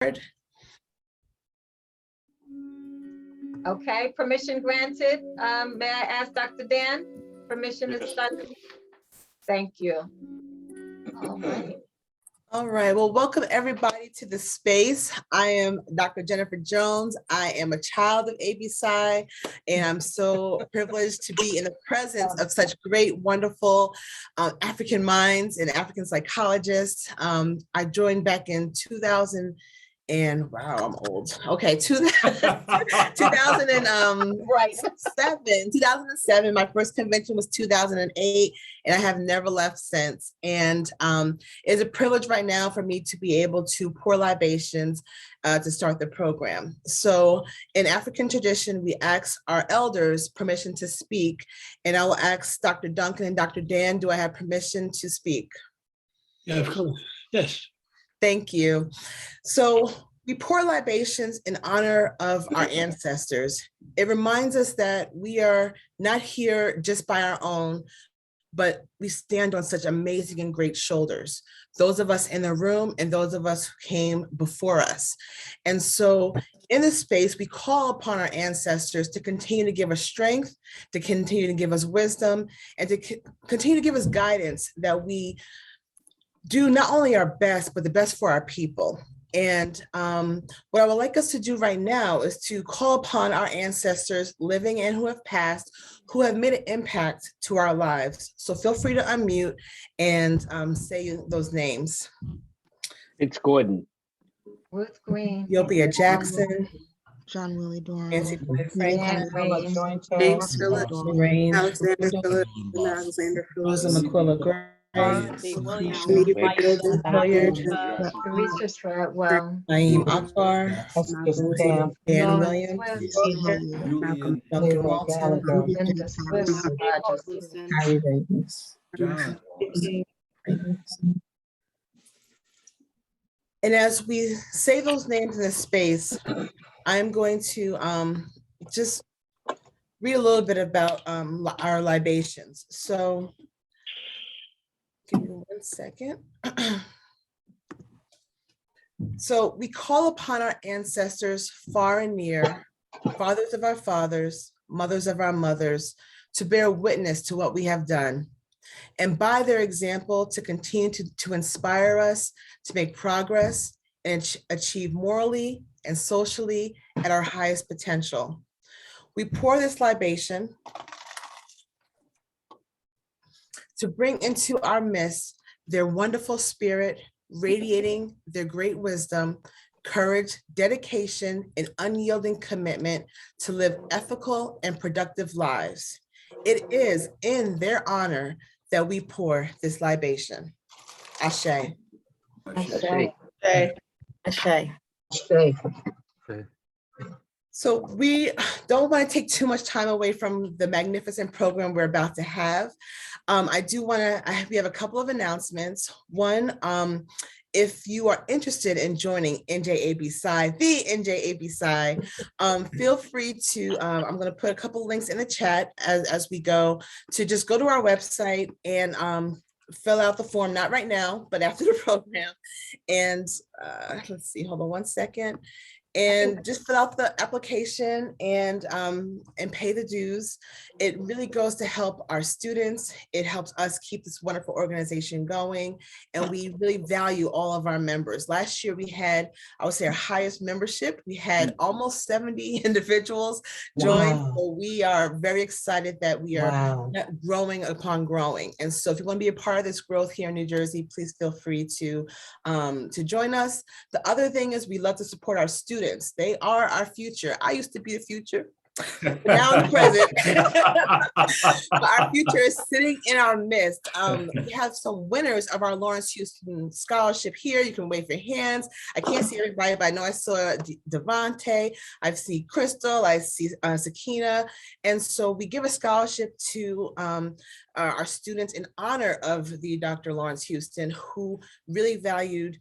Okay, permission granted. May I ask Dr. Dan? Permission is done. Thank you. All right. All right, well, welcome everybody to the space. I am Dr. Jennifer Jones. I am a child of ABPsi, and I'm so privileged to be in the presence of such great, wonderful African minds and African psychologists. I joined back in 2000 and wow, I'm old. Okay, 2007. My first convention was 2008, and I have never left since. And it's a privilege right now for me to be able to pour libations to start the program. So in African tradition, we ask our elders permission to speak, and I will ask Dr. Duncan and Dr. Dan, do I have permission to speak? Yeah, of course. Yes. Thank you. So we pour libations in honor of our ancestors. It reminds us that we are not here just by our own, but we stand on such amazing and great shoulders. Those of us in the room and those of us who came before us. And so in this space, we call upon our ancestors to continue to give us strength, to continue to give us wisdom, and to continue to give us guidance that we do not only our best, but the best for our people. And what I would like us to do right now is to call upon our ancestors, living and who have passed, who have made an impact to our lives. So feel free to unmute and say those names. It's Gordon. Ruth Green. Yopia Jackson. John Willie Dorn. Nancy Franklin. James Phillips. Rain. Alexander Phillips. Rosa McQuilla Gray. Teresa Treadwell. Naeem Akbar. Dan Williams. Duncan Walton. Linda Swift. And as we say those names in this space, I'm going to just read a little bit about our libations. So give me 1 second. So we call upon our ancestors far and near, fathers of our fathers, mothers of our mothers, to bear witness to what we have done. And by their example, to continue to inspire us to make progress and achieve morally and socially at our highest potential. We pour this libation to bring into our midst their wonderful spirit, radiating their great wisdom, courage, dedication, and unyielding commitment to live ethical and productive lives. It is in their honor that we pour this libation. Ashe. Ashe. Ashe. So we don't want to take too much time away from the magnificent program we're about to have. We have a couple of announcements. One, if you are interested in joining NJABPsi, the NJABPsi, feel free to, I'm going to put a couple links in the chat as we go, to just go to our website and fill out the form, not right now, but after the program. And let's see, hold on 1 second. And just fill out the application and pay the dues. It really goes to help our students. It helps us keep this wonderful organization going. And we really value all of our members. Last year we had, I would say, our highest membership. We had almost 70 individuals join. Wow. So we are very excited that we are growing upon growing. And so if you want to be a part of this growth here in New Jersey, please feel free to join us. The other thing is we love to support our students. They are our future. I used to be the future, but now I'm the present. But our future is sitting in our midst. We have some winners of our Lawrence Houston Scholarship here. You can wave your hands. I can't see everybody, but I know I saw Devante. I see Crystal. I see Sakina. And so we give a scholarship to our students in honor of the Dr. Lawrence Houston, who really valued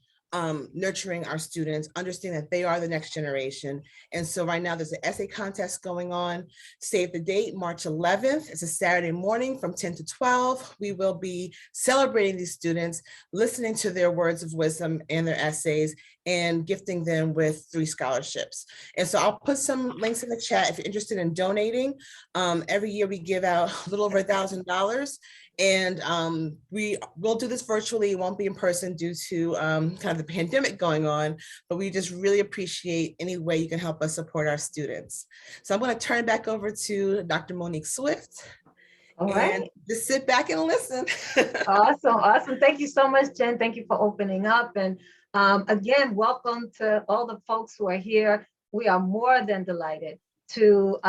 nurturing our students, understanding that they are the next generation. And so right now there's an essay contest going on. Save the date, March 11th. It's a Saturday morning from 10 to 12. We will be celebrating these students, listening to their words of wisdom and their essays, and gifting them with 3 scholarships. And so I'll put some links in the chat if you're interested in donating. Every year we give out a little over $1,000, and we will do this virtually. It won't be in person due to kind of the pandemic going on, but we just really appreciate any way you can help us support our students. So I'm going to turn it back over to Dr. Monique Swift. All And right. just sit back and listen. Awesome, awesome. Thank you so much, Jen. Thank you for opening up. And again, welcome to all the folks who are here. We are more than delighted to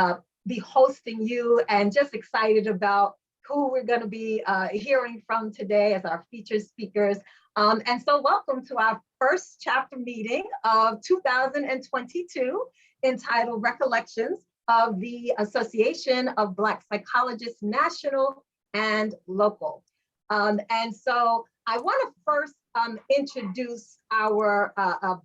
be hosting you and just excited about who we're going to be hearing from today as our featured speakers. And so welcome to our first chapter meeting of 2022 entitled Recollections of the Association of Black Psychologists, National and Local. And so I want to first introduce our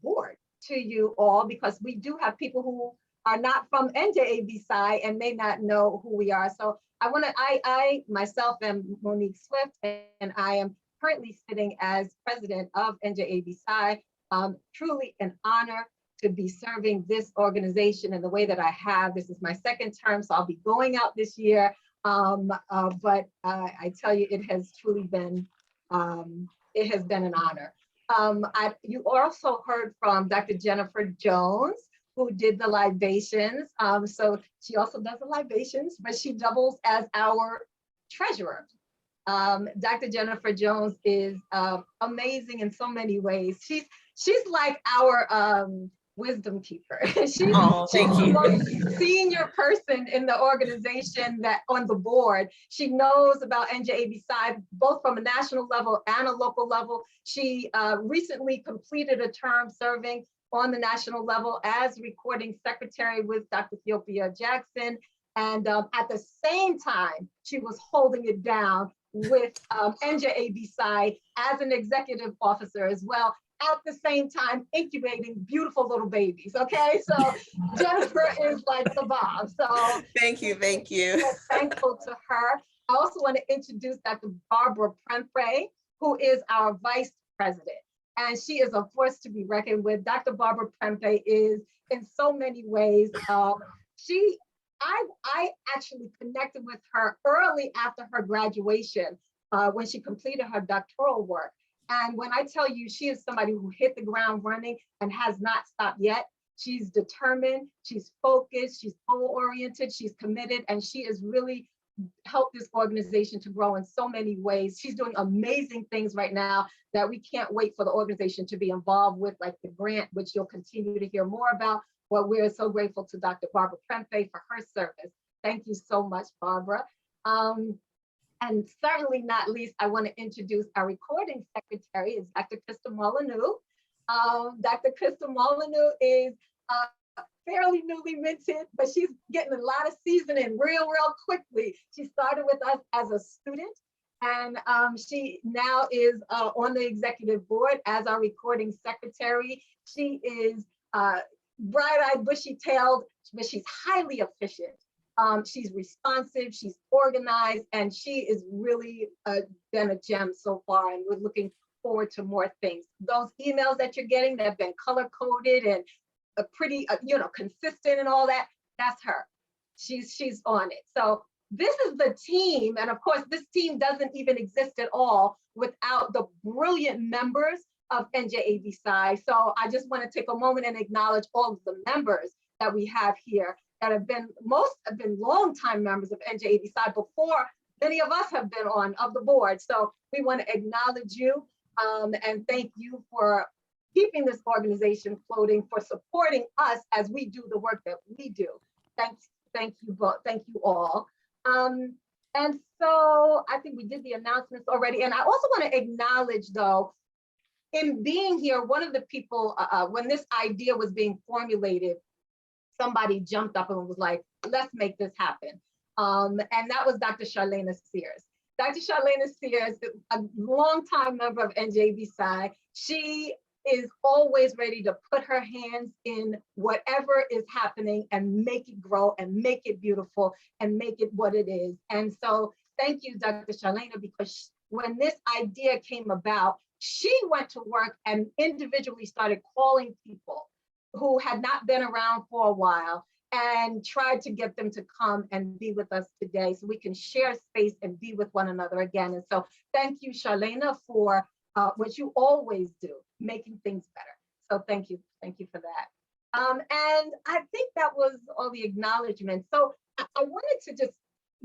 board to you all, because we do have people who are not from ABPsi and may not know who we are. So I myself am Monique Swift, and I am currently sitting as president of ABPsi. Truly an honor to be serving this organization in the way that I have. This is my second term, so I'll be going out this year. But I tell you, it has truly been, it has been an honor. You also heard from Dr. Jennifer Jones, who did the libations. So she also does the libations, but she doubles as our treasurer. Dr. Jennifer Jones is amazing in so many ways. She's like our wisdom keeper. She's the most senior person in the organization, that on the board. She knows about ABPsi, both from a national level and a local level. She recently completed a term serving on the national level as recording secretary with Dr. Theopia Jackson. And at the same time, she was holding it down with ABPsi as an executive officer as well, at the same time incubating beautiful little babies. Okay, so Jennifer is like the bomb. So thank you. We're thankful to her. I also want to introduce Dr. Barbara Prempeh, who is our vice president, and she is a force to be reckoned with. Dr. Barbara Prempeh is, in so many ways, I actually connected with her early after her graduation when she completed her doctoral work. And when I tell you, she is somebody who hit the ground running and has not stopped yet. She's determined, she's focused, she's goal-oriented, she's committed, and she has really helped this organization to grow in so many ways. She's doing amazing things right now that we can't wait for the organization to be involved with, like the grant, which you'll continue to hear more about. Well, we're so grateful to Dr. Barbara Prempeh for her service. Thank you so much, Barbara. And certainly not least, I want to introduce our recording secretary, is Dr. Krista Molyneux. Dr. Krista Molyneux is fairly newly minted, but she's getting a lot of seasoning real quickly. She started with us as a student, and she now is on the executive board as our recording secretary. She is bright-eyed, bushy-tailed, but she's highly efficient. She's responsive, she's organized, and she is really been a gem so far, and we're looking forward to more things. Those emails that you're getting that have been color-coded and pretty, consistent and all that, that's her. She's on it. So this is the team, and of course, this team doesn't even exist at all without the brilliant members of ABPsi. So I just want to take a moment and acknowledge all of the members that we have here that most have been longtime members of ABPsi before many of us have been of the board. So we want to acknowledge you and thank you for keeping this organization floating, for supporting us as we do the work that we do. Thank you both. Thank you all. And so I think we did the announcements already. And I also want to acknowledge, though, in being here, one of the people, when this idea was being formulated, somebody jumped up and was like, let's make this happen. And that was Dr. Charlena Sears. Dr. Charlena Sears, a longtime member of ABPsi, she is always ready to put her hands in whatever is happening and make it grow and make it beautiful and make it what it is. And so thank you, Dr. Charlena, because when this idea came about, she went to work and individually started calling people who had not been around for a while and tried to get them to come and be with us today so we can share space and be with one another again. And so thank you, Charlena, for what you always do, making things better. So thank you for that. And I think that was all the acknowledgements. So I wanted to just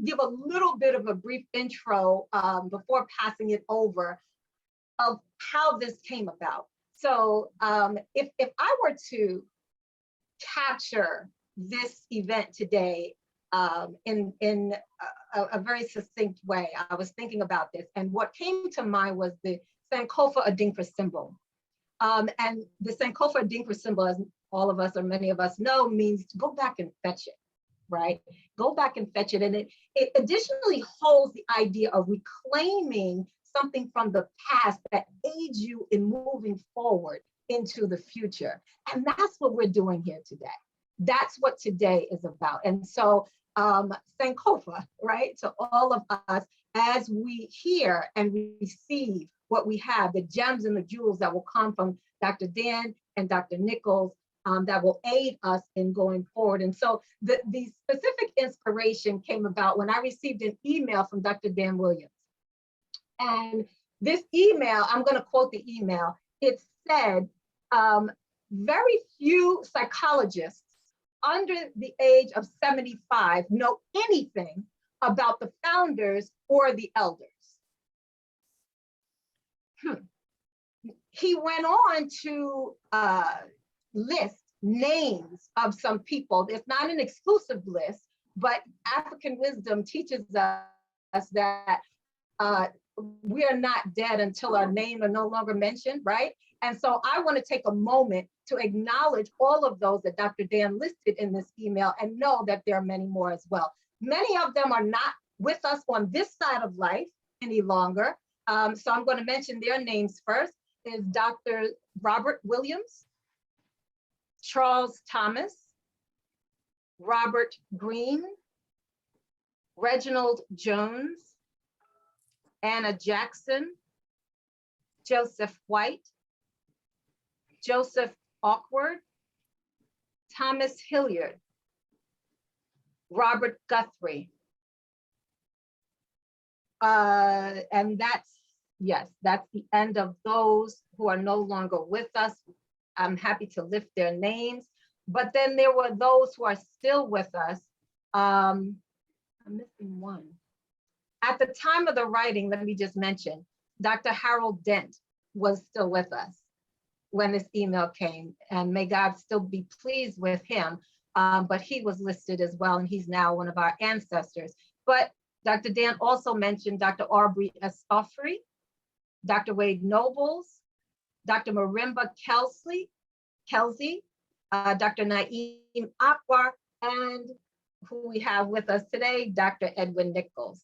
give a little bit of a brief intro before passing it over of how this came about. So if I were to capture this event today in a very succinct way, I was thinking about this, and what came to mind was the Sankofa Adinkra symbol. And the Sankofa Adinkra symbol, as all of us or many of us know, means to go back and fetch it, right? Go back and fetch it. And it additionally holds the idea of reclaiming something from the past that aids you in moving forward into the future. And that's what we're doing here today. That's what today is about. And so Sankofa, right, to all of us, as we hear and receive what we have, the gems and the jewels that will come from Dr. Dan and Dr. Nichols, that will aid us in going forward. And so the specific inspiration came about when I received an email from Dr. Dan Williams. And this email, I'm going to quote the email. It said, very few psychologists under the age of 75 know anything about the founders or the elders. He went on to list names of some people. It's not an exclusive list, but African wisdom teaches us that we are not dead until our name are no longer mentioned, right? And so I want to take a moment to acknowledge all of those that Dr. Dan listed in this email and know that there are many more as well. Many of them are not with us on this side of life any longer. So I'm going to mention their names first. Is Dr. Robert Williams, Charles Thomas, Robert Green, Reginald Jones, Anna Jackson, Joseph White, Joseph Awkward, Thomas Hilliard, Robert Guthrie. And that's the end of those who are no longer with us. I'm happy to lift their names, but then there were those who are still with us. I'm missing one. At the time of the writing, let me just mention, Dr. Harold Dent was still with us when this email came, and may God still be pleased with him, but he was listed as well, and he's now one of our ancestors. But Dr. Dan also mentioned Dr. Aubrey Esofri, Dr. Wade Nobles, Dr. Marimba Kelsey, Dr. Naeem Akbar, and who we have with us today, Dr. Edwin Nichols.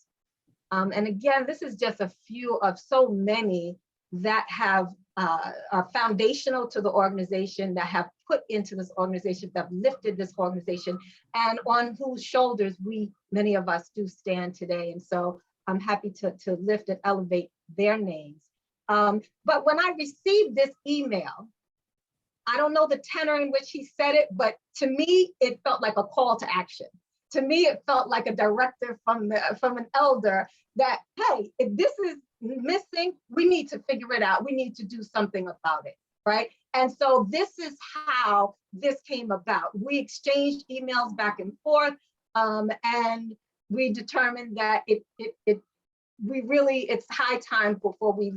And again, this is just a few of so many that have are foundational to the organization, that have put into this organization, that have lifted this organization, and on whose shoulders many of us do stand today. And so I'm happy to lift and elevate their names. But when I received this email, I don't know the tenor in which he said it, but to me, it felt like a call to action. To me, it felt like a directive from an elder that, hey, if this is missing, we need to figure it out. We need to do something about it, right? And so this is how this came about. We exchanged emails back and forth, and we determined that it's high time before we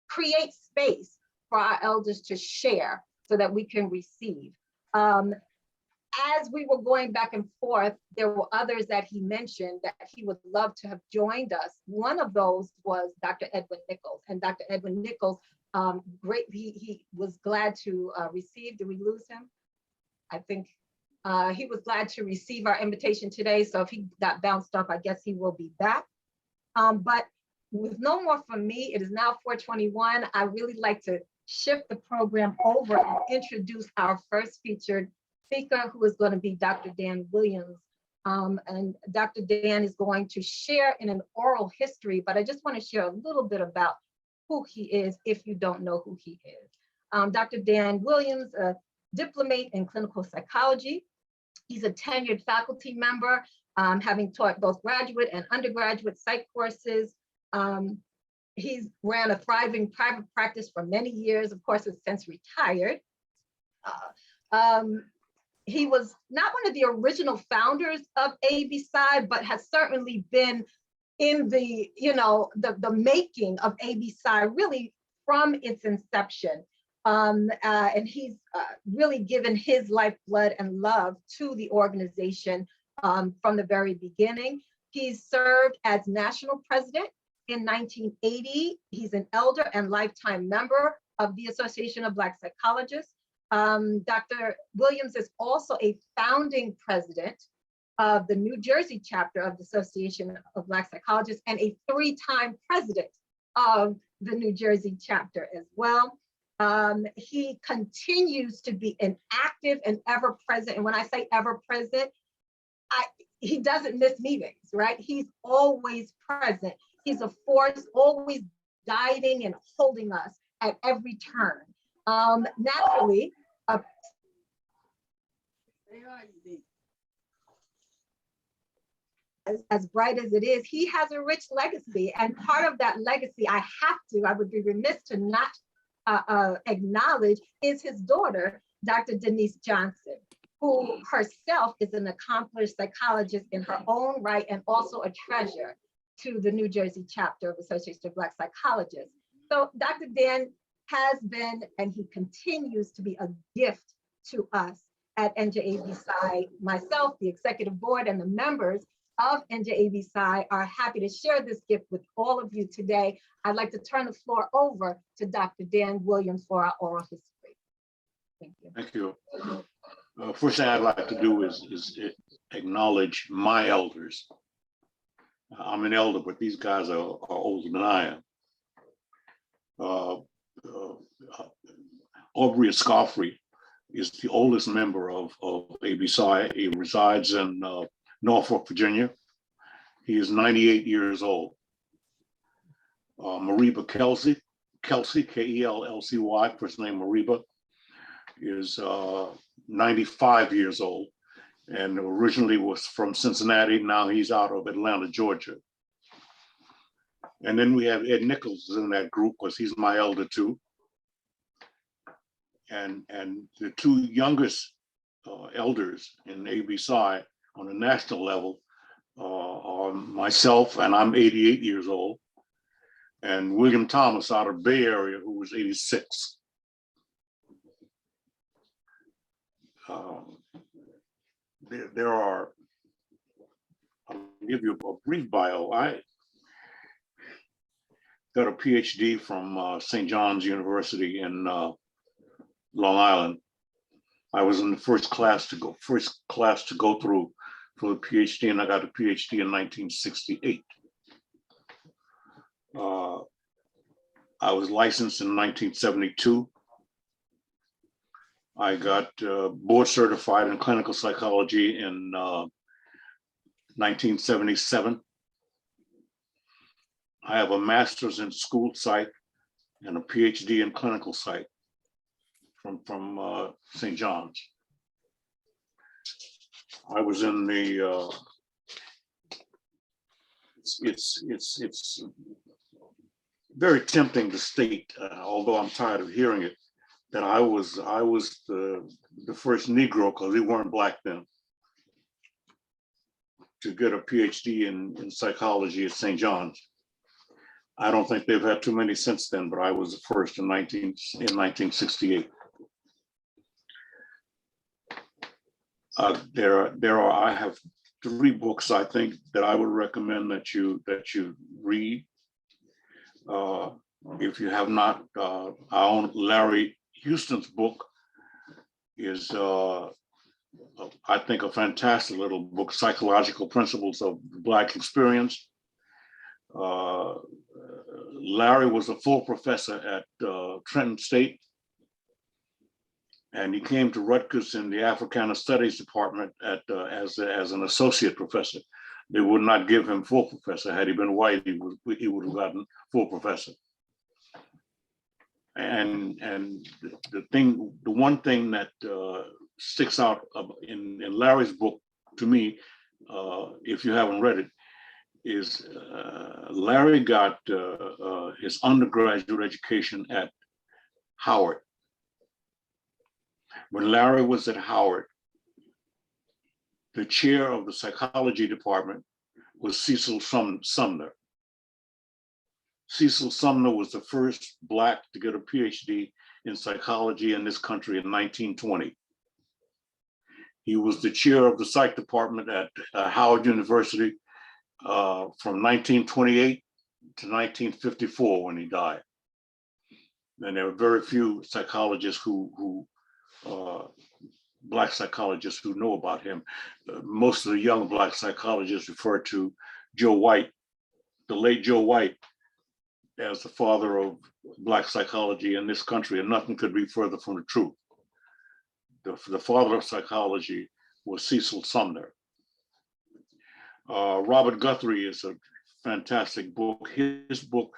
create space for our elders to share so that we can receive. As we were going back and forth, there were others that he mentioned that he would love to have joined us. One of those was Dr. Edwin Nichols, and Dr. Edwin Nichols, he was glad to receive. Did we lose him? I think he was glad to receive our invitation today. So if he got bounced off, I guess he will be back. But with no more from me, it is now 4:21. I really like to shift the program over and introduce our first featured speaker, who is going to be Dr. Dan Williams. And Dr. Dan is going to share in an oral history, but I just want to share a little bit about who he is if you don't know who he is. Dr. Dan Williams, a diplomate in clinical psychology. He's a tenured faculty member, having taught both graduate and undergraduate psych courses. He's ran a thriving private practice for many years, of course, has since retired. He was not one of the original founders of ABPsi, but has certainly been in the, the making of ABPsi really from its inception. And he's really given his lifeblood and love to the organization from the very beginning. He's served as national president in 1980. He's an elder and lifetime member of the Association of Black Psychologists. Dr. Williams is also a founding president of the New Jersey chapter of the Association of Black Psychologists and a 3-time president of the New Jersey chapter as well. He continues to be an active and ever present, and when I say ever present, he doesn't miss meetings, right? He's always present. He's a force, always guiding and holding us at every turn. Naturally, as bright as it is, he has a rich legacy. And part of that legacy, I would be remiss to not acknowledge, is his daughter, Dr. Denise Johnson, who herself is an accomplished psychologist in her own right and also a treasure to the New Jersey chapter of the Association of Black Psychologists. So Dr. Dan has been, and he continues to be, a gift to us at NJABPsi. Myself, the executive board, and the members of NJABPsi are happy to share this gift with all of you today. I'd like to turn the floor over to Dr. Dan Williams for our oral history. Thank you. Thank you. First thing I'd like to do is acknowledge my elders. I'm an elder, but these guys are older than I am. Aubrey Escoffrey is the oldest member of ABPsi. He resides in Norfolk, Virginia. He is 98 years old. Mariba Kelsey, K-E-L-L-C-Y, first name Mariba, is 95 years old and originally was from Cincinnati. Now he's out of Atlanta, Georgia. And then we have Ed Nichols in that group because he's my elder too. And the 2 youngest elders in ABPsi on a national level are myself, and I'm 88 years old, and William Thomas out of Bay Area, who was 86. There are, I'll give you a brief bio. I got a PhD from St. John's University in Long Island. I was in the first class to go through for the PhD, and I got a PhD in 1968. I was licensed in 1972. I got board certified in clinical psychology in 1977. I have a master's in school psych and a PhD in clinical psych from St. John's. I was in the, it's very tempting to state, although I'm tired of hearing it, that I was the first Negro, because we weren't Black then, to get a PhD in psychology at St. John's. I don't think they've had too many since then, but I was the first in 1968. I have 3 books I think that I would recommend that you read. If you have not, our own Larry Houston's book is, I think, a fantastic little book, Psychological Principles of the Black Experience. Larry was a full professor at Trenton State, and he came to Rutgers in the Africana Studies department as an associate professor. They would not give him full professor. Had he been white, he would have gotten full professor. And the one thing that sticks out in Larry's book to me, if you haven't read it, is Larry got his undergraduate education at Howard. When Larry was at Howard, the chair of the psychology department was Cecil Sumner. Cecil Sumner was the first Black to get a PhD in psychology in this country in 1920. He was the chair of the psych department at Howard University from 1928 to 1954 when he died. And there were very few psychologists Black psychologists who know about him. Most of the young Black psychologists refer to Joe White, the late Joe White, as the father of Black psychology in this country, and nothing could be further from the truth. The father of psychology was Cecil Sumner. Robert Guthrie is a fantastic book. His book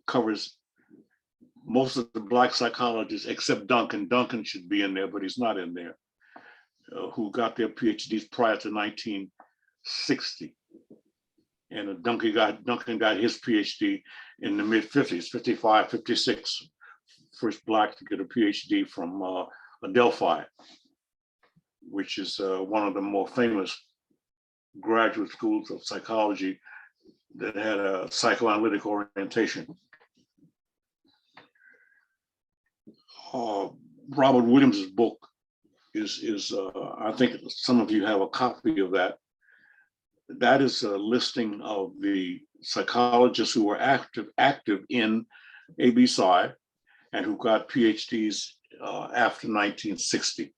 covers most of the Black psychologists except Duncan. Duncan should be in there, but he's not in there, who got their PhDs prior to 1960. And Duncan got his PhD in the mid-50s, 55, 56, first Black to get a PhD from Adelphi, which is one of the more famous graduate schools of psychology that had a psychoanalytic orientation. Robert Williams' book is I think some of you have a copy of that. That is a listing of the psychologists who were active in ABPsi and who got PhDs after 1960,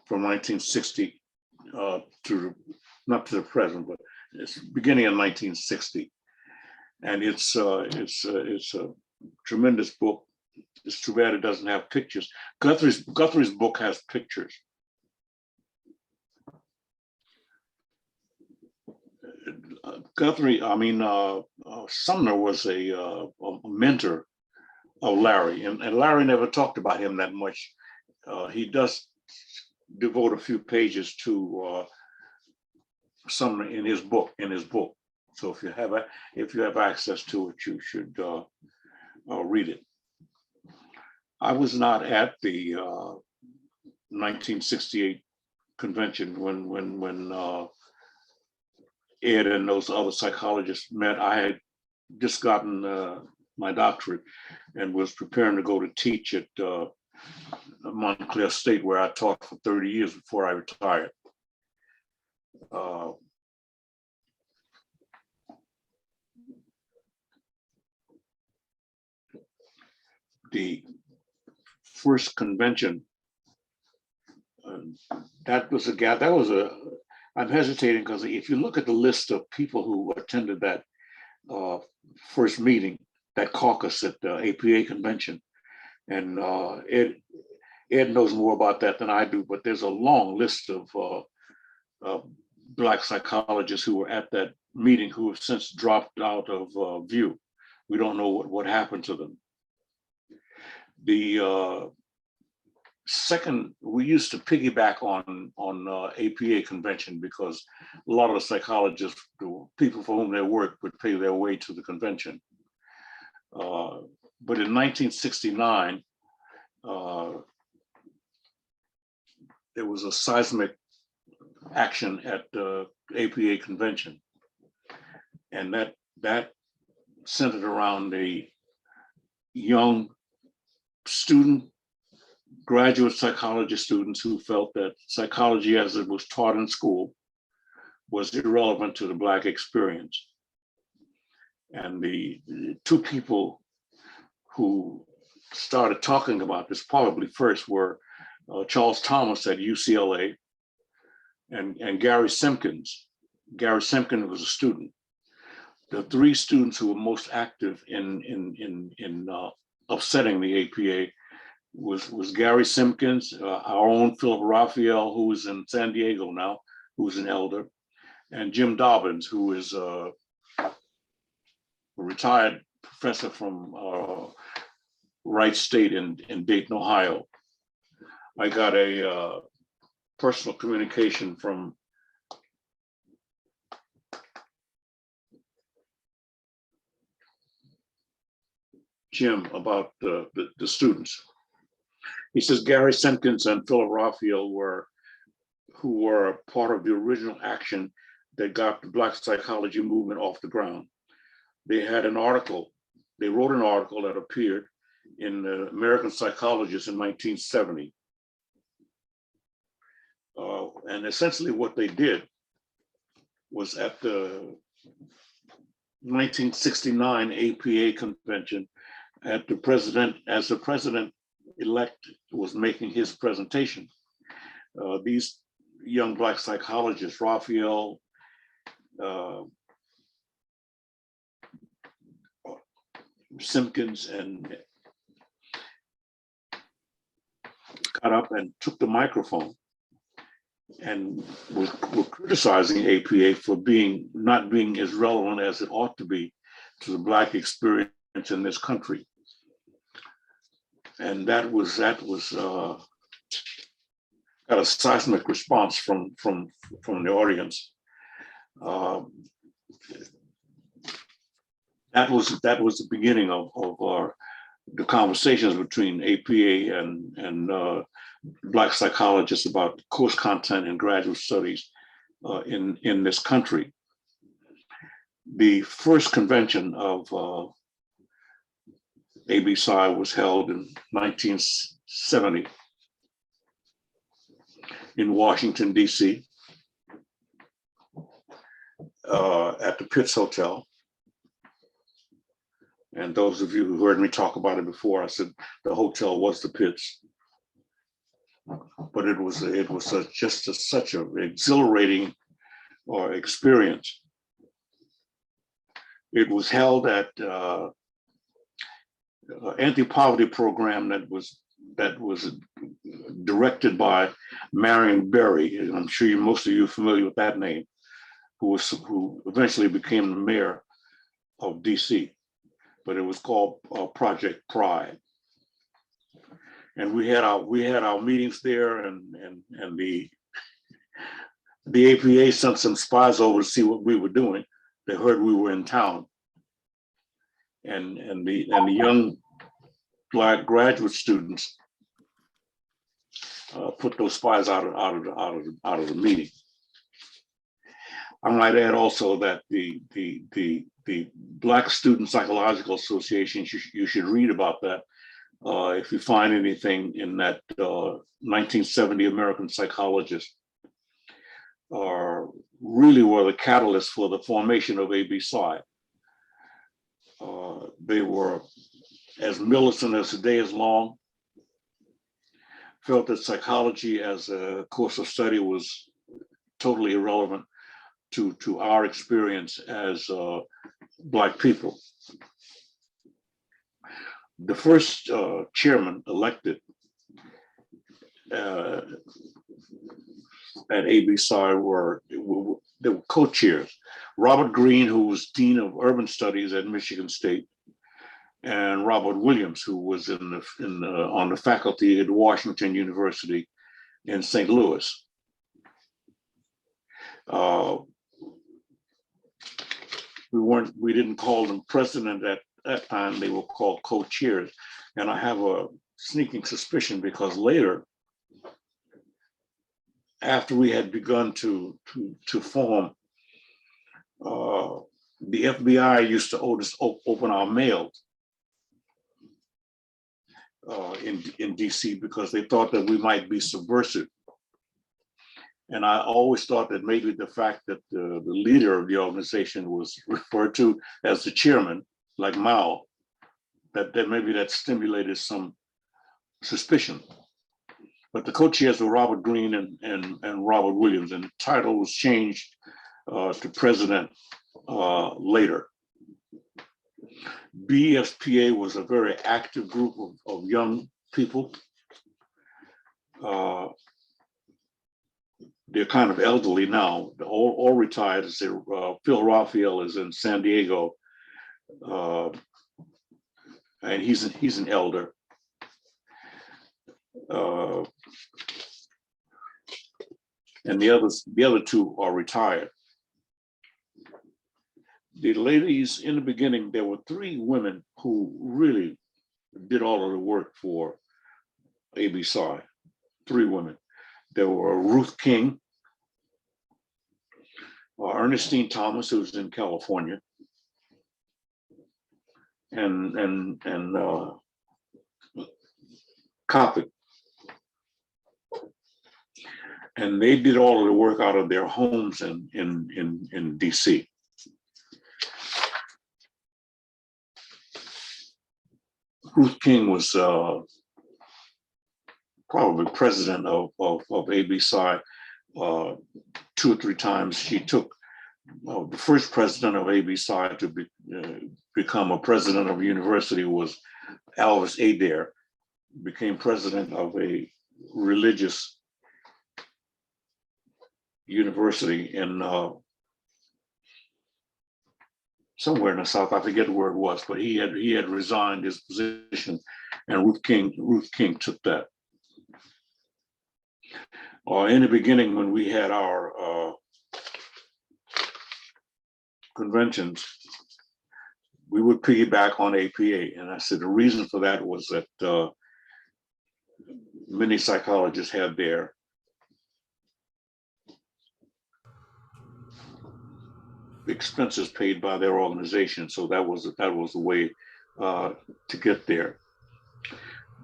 from 1960 not to the present, but it's beginning of 1960. And it's a tremendous book. It's too bad it doesn't have pictures. Guthrie's book has pictures. Sumner was a mentor of Larry, and Larry never talked about him that much. He does devote a few pages to Sumner in his book. So if you have access to it, you should read it. I was not at the 1968 convention when Ed and those other psychologists met. I had just gotten my doctorate and was preparing to go to teach at Montclair State, where I taught for 30 years before I retired. The first convention, I'm hesitating because if you look at the list of people who attended that first meeting, that caucus at the APA convention, and Ed knows more about that than I do, but there's a long list of Black psychologists who were at that meeting who have since dropped out of view. We don't know what happened to them. The second, we used to piggyback on APA convention because a lot of the psychologists, the people for whom they work, would pay their way to the convention. But in 1969, there was a seismic action at the APA convention, and that centered around a young graduate psychology students who felt that psychology as it was taught in school was irrelevant to the Black experience. And the two people who started talking about this probably first were Charles Thomas at UCLA and Gary Simpkins. Gary Simpkins was a student. The three students who were most active in upsetting the APA was Gary Simpkins, our own Philip Raphael, who is in San Diego now, who's an elder, and Jim Dobbins, who is a retired professor from Wright State in Dayton, Ohio. I got a personal communication from Jim about the students. He says Gary Simpkins and Philip Raphael who were part of the original action that got the Black psychology movement off the ground. They had an article, they wrote an article that appeared in the American Psychologist in 1970. And essentially what they did was at the 1969 APA convention, as the president-elect was making his presentation, these young Black psychologists, Raphael, Simpkins, and got up and took the microphone and were criticizing APA for not being as relevant as it ought to be to the Black experience in this country. And that was got a seismic response from the audience. That was the beginning of the conversations between APA and Black psychologists about course content and graduate studies in this country. The first convention of ABPsi was held in 1970 in Washington, D.C. At the Pitts Hotel. And those of you who heard me talk about it before, I said the hotel was the Pitts. But it was such an exhilarating experience. It was held at anti-poverty program that was directed by Marion Berry. And I'm sure most of you are familiar with that name, who eventually became the mayor of DC. But it was called Project Pride. And we had our meetings there, and the APA sent some spies over to see what we were doing. They heard we were in town, and the young Black graduate students put those spies out of the meeting. I might add also that the Black Student Psychological Association, you should read about that if you find anything in that 1970 American Psychologists really were the catalyst for the formation of ABPsi. They were as militant as the day is long, felt that psychology as a course of study was totally irrelevant to our experience as Black people. The first chairman elected at ABPsi were co-chairs. Robert Green, who was Dean of Urban Studies at Michigan State, and Robert Williams, who was on the faculty at Washington University in St. Louis. We didn't call them president at that time, they were called co-chairs. And I have a sneaking suspicion because later, after we had begun to form, the FBI used to open our mail in DC because they thought that we might be subversive. And I always thought that maybe the fact that the leader of the organization was referred to as the chairman, like Mao, that maybe that stimulated some suspicion. But the co-chairs were Robert Green and Robert Williams, and the title was changed to president later. BSPA was a very active group of young people. They're kind of elderly now, all retired. Phil Raphael is in San Diego. and he's an elder. And the other two are retired. The ladies in the beginning, there were three women who really did all of the work for ABPsi. Three women. There were Ruth King, Ernestine Thomas, who was in California, and Coppock. And they did all of the work out of their homes in DC. Ruth King was probably president of ABPsi 2 or 3 times. She took the first president of ABPsi to become a president of a university was Alvis Adair, became president of a religious university in somewhere in the South. I forget where it was, but he had resigned his position, and Ruth King took that. In the beginning, when we had our conventions, we would piggyback on APA, and I said the reason for that was that many psychologists have their expenses paid by their organization, so that was the way to get there.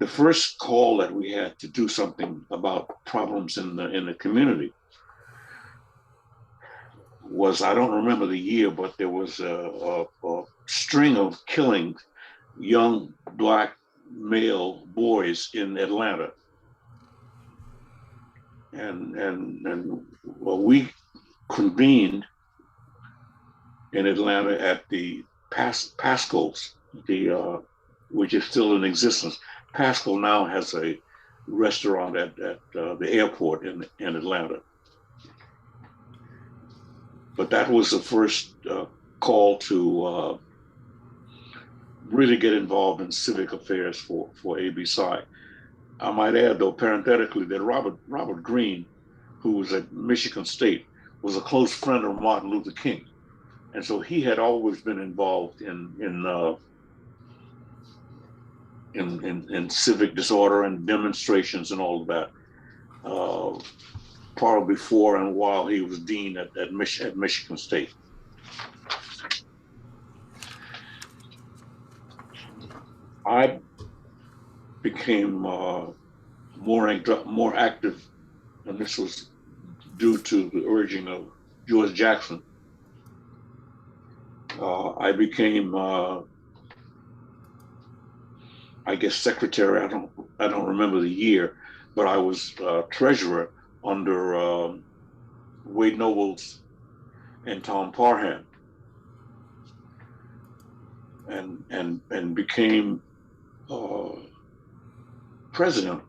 The first call that we had to do something about problems in the community was, I don't remember the year, but there was a string of killings, young Black male boys in Atlanta, and well, we convened in Atlanta at the Pascal's, which is still in existence. Pascal now has a restaurant at the airport in Atlanta. But that was the first call to really get involved in civic affairs for ABPsi. I might add, though, parenthetically, that Robert Greene, who was at Michigan State, was a close friend of Martin Luther King. And so he had always been involved in civic disorder and demonstrations and all of that, probably before and while he was dean at Michigan State. I became more active, and this was due to the urging of George Jackson. I became, I guess, secretary. I don't remember the year, but I was treasurer under Wade Nobles and Tom Parham, and became president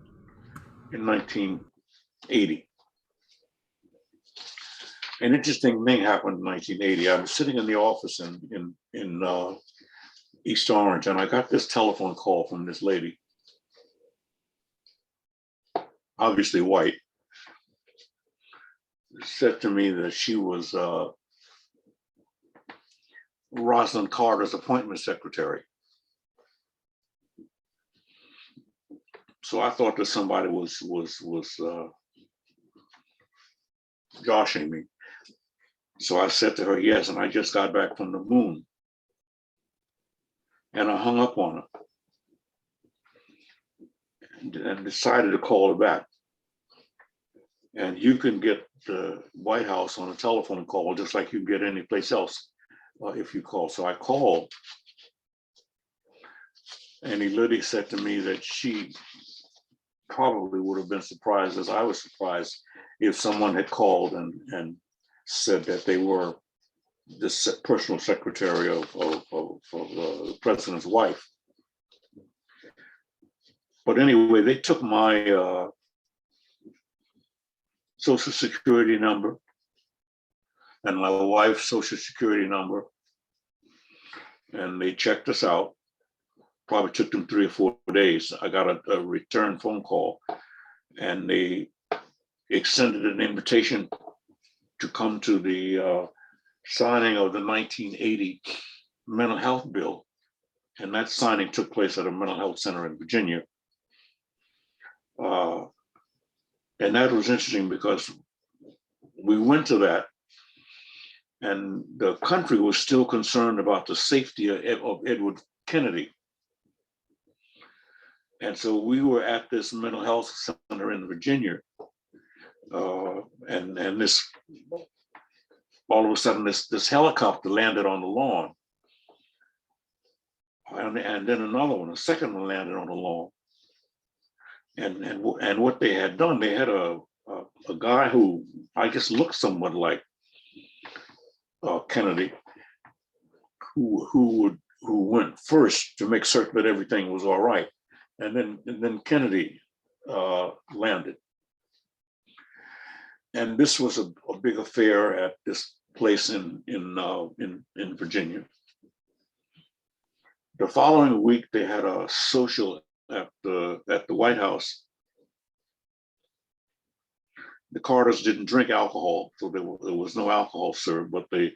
in 1980. An interesting thing happened in 1980. I was sitting in the office in East Orange, and I got this telephone call from this lady, obviously white, said to me that she was Rosalind Carter's appointment secretary. So I thought that somebody was joshing me. So I said to her, yes, and I just got back from the moon. And I hung up on her and decided to call her back. And you can get the White House on a telephone call just like you can get any place else if you call. So I called, and the lady said to me that she probably would have been surprised, as I was surprised, if someone had called and said that they were the personal secretary of the president's wife. But anyway, they took my social security number and my wife's social security number, and they checked us out. probably took them 3 or 4 days. I got a return phone call, and they extended an invitation to come to the signing of the 1980 mental health bill. And that signing took place at a mental health center in Virginia. And that was interesting because we went to that, and the country was still concerned about the safety of Edward Kennedy. And so we were at this mental health center in Virginia, and this, all of a sudden, this helicopter landed on the lawn, and then another one, a second one landed on the lawn. And what they had done, they had a guy who I guess looked somewhat like Kennedy, who went first to make certain that everything was all right, and then Kennedy landed. And this was a big affair at this place in Virginia. The following week, they had a social at the White House. The Carters didn't drink alcohol, so there was no alcohol served. But they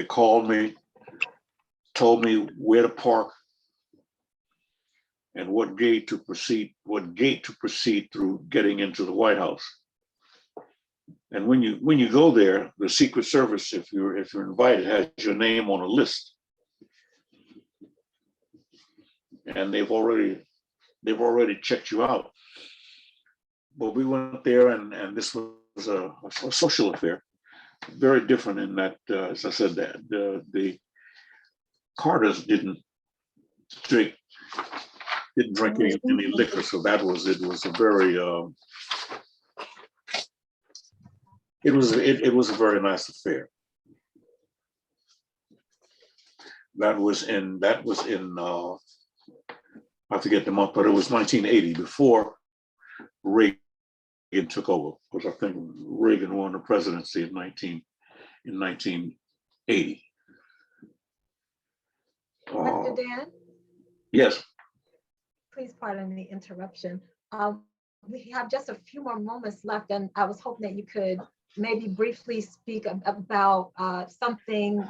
called me, told me where to park, and what gate to proceed through getting into the White House. And when you go there, the Secret Service, if you're invited, has your name on a list, and they've already checked you out. But we went there, and this was a social affair, very different in that, as I said, that the Carters didn't drink any liquor, so it was a very it was a very nice affair. That was in I forget the month, but it was 1980, before Reagan took over, because I think Reagan won the presidency in 1980. Dr. Dan? Yes. Please pardon the interruption. We have just a few more moments left, and I was hoping that you could maybe briefly speak about something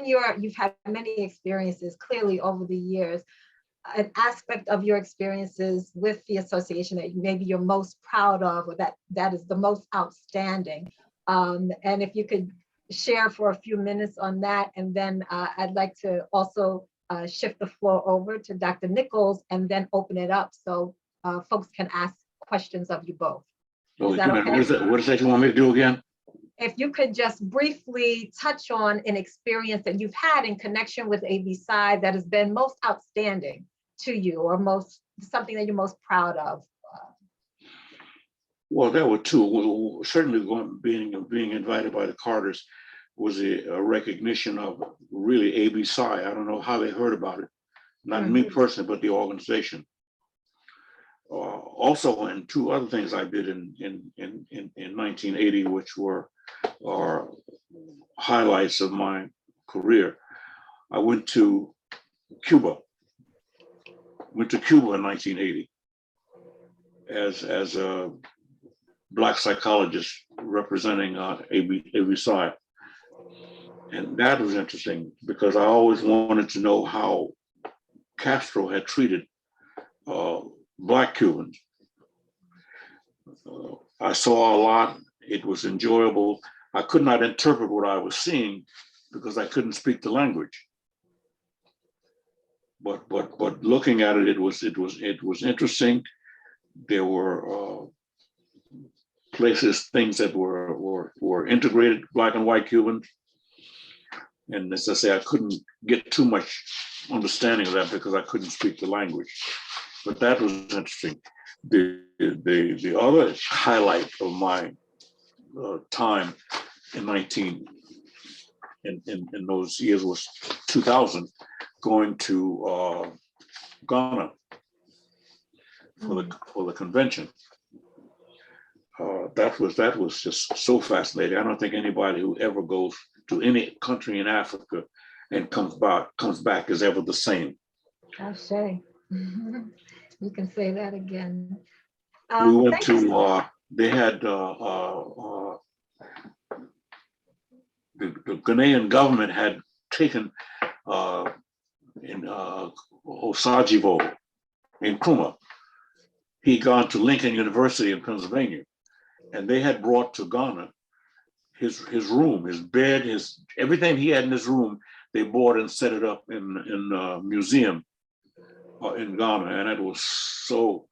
you've had many experiences clearly over the years, an aspect of your experiences with the association that maybe you're most proud of, or that is the most outstanding. And if you could share for a few minutes on that, and then I'd like to also shift the floor over to Dr. Nichols and then open it up so folks can ask questions of you both. Is that okay? What is that you want me to do again? If you could just briefly touch on an experience that you've had in connection with ABPsi that has been most outstanding to you, or something that you're most proud of. Well, there were two. Well, certainly being invited by the Carters was a recognition of really ABPsi. I don't know how they heard about it, not me personally, but the organization. Also, and two other things I did in 1980, which are highlights of my career. I went to Cuba. In 1980 as a Black psychologist representing ABPsi. And that was interesting because I always wanted to know how Castro had treated Black Cubans. I saw a lot. It was enjoyable. I could not interpret what I was seeing because I couldn't speak the language. But looking at it, it was interesting. There were things that were integrated, Black and white Cubans. And as I say, I couldn't get too much understanding of that because I couldn't speak the language. But that was interesting. The other highlight of my time in those years was 2000, going to Ghana for the convention. That was just so fascinating. I don't think anybody who ever goes to any country in Africa and comes back as ever the same. Ashe. You can say that again. We went Thank you. to, they had, the Ghanaian government had taken in Osajivo in Nkrumah. He'd gone to Lincoln University in Pennsylvania, and they had brought to Ghana his room, his bed, his everything he had in his room. They bought and set it up in a museum in Ghana, and it was so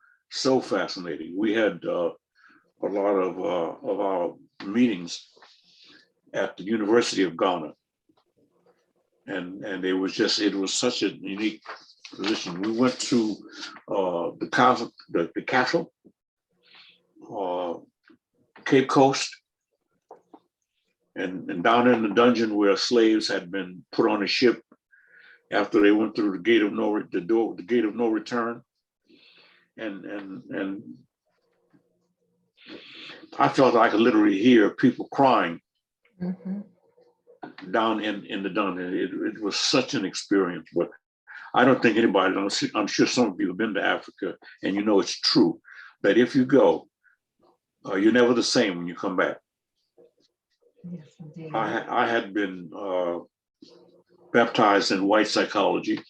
fascinating. We had a lot of our meetings at the University of Ghana, and it was such a unique position. We went to the castle, Cape Coast, and down in the dungeon where slaves had been put on a ship after they went through the gate of no return, and I felt I could literally hear people crying down in the dungeon. It was such an experience, but I don't think anybody, I'm sure some of you have been to Africa, and you know it's true that if you go, you're never the same when you come back. Yes, indeed. I had been baptized in white psychology.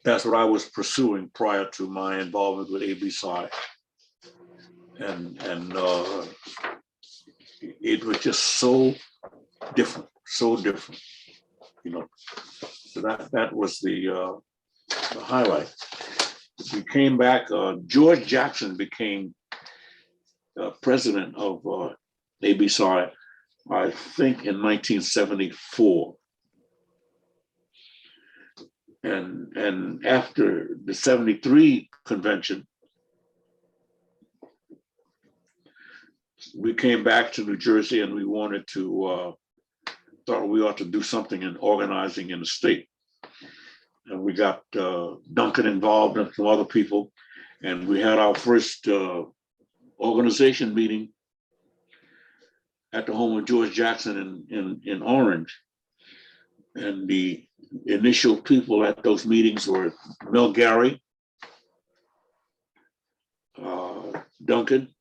That's what I was pursuing prior to my involvement with ABPsi. And it was just so different, you know. So that was the highlight. We came back, George Jackson became president of ABPsi, I think in 1974. And after the 73 convention, we came back to New Jersey, and we wanted to, thought we ought to do something in organizing in the state. And we got Duncan involved and some other people. And we had our first organization meeting at the home of George Jackson in Orange. And the initial people at those meetings were Mel Gary, Duncan,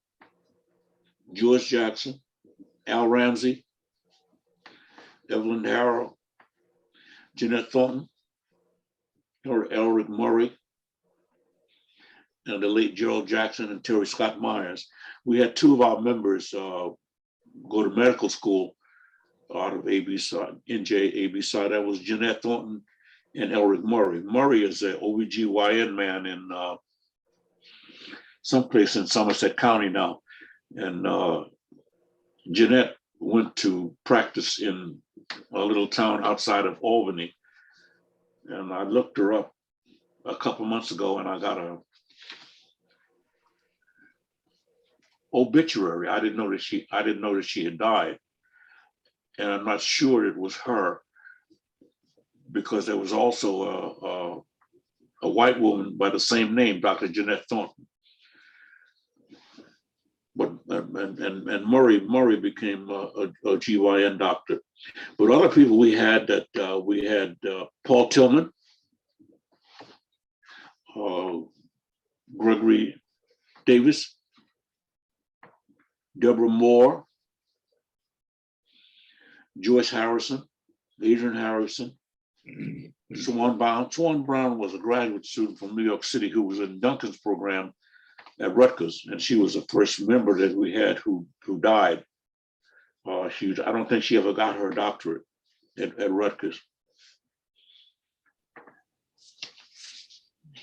George Jackson, Al Ramsey, Evelyn Harrell, Jeanette Thornton, Elric Murray, and the late Gerald Jackson and Terry Scott Myers. We had two of our members go to medical school out of ABPsi, ABPsi. That was Jeanette Thornton and Elric Murray. Murray is an OBGYN man in someplace in Somerset County now. And Jeanette went to practice in a little town outside of Albany. And I looked her up a couple months ago, and I got a obituary. I didn't know that she had died. And I'm not sure it was her, because there was also a white woman by the same name, Dr. Jeanette Thornton. But and Murray became a GYN doctor. But other people we had Paul Tillman, Gregory Davis, Deborah Moore, Joyce Harrison, Adrian Harrison, Swan Brown. Swan Brown was a graduate student from New York City who was in Duncan's program at Rutgers, and she was the first member that we had who died. I don't think she ever got her doctorate at Rutgers.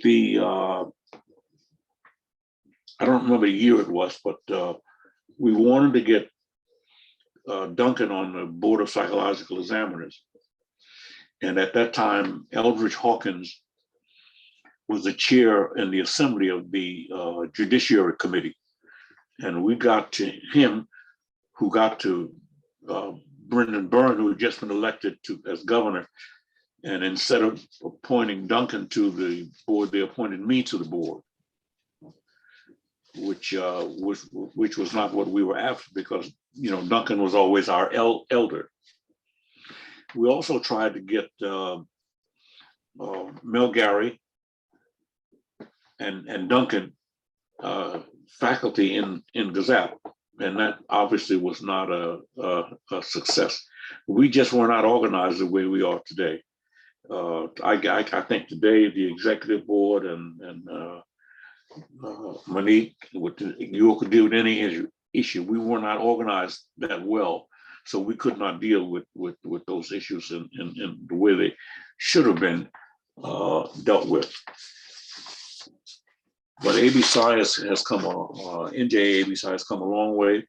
I don't remember the year it was, but we wanted to get Duncan on the Board of Psychological Examiners. And at that time, Eldridge Hawkins was the chair in the assembly of the Judiciary Committee. And we got to him, who got to Brendan Byrne, who had just been elected as governor. And instead of appointing Duncan to the board, they appointed me to the board, which was not what we were after, because Duncan was always our elder. We also tried to get Mel Gary and Duncan faculty in Gazette, and that obviously was not a success. We just were not organized the way we are today. I think today the executive board and Monique, you could deal with any issue. We were not organized that well, so we could not deal with those issues in the way they should have been dealt with. But ABPsi has come, NJA ABPsi has come a long way.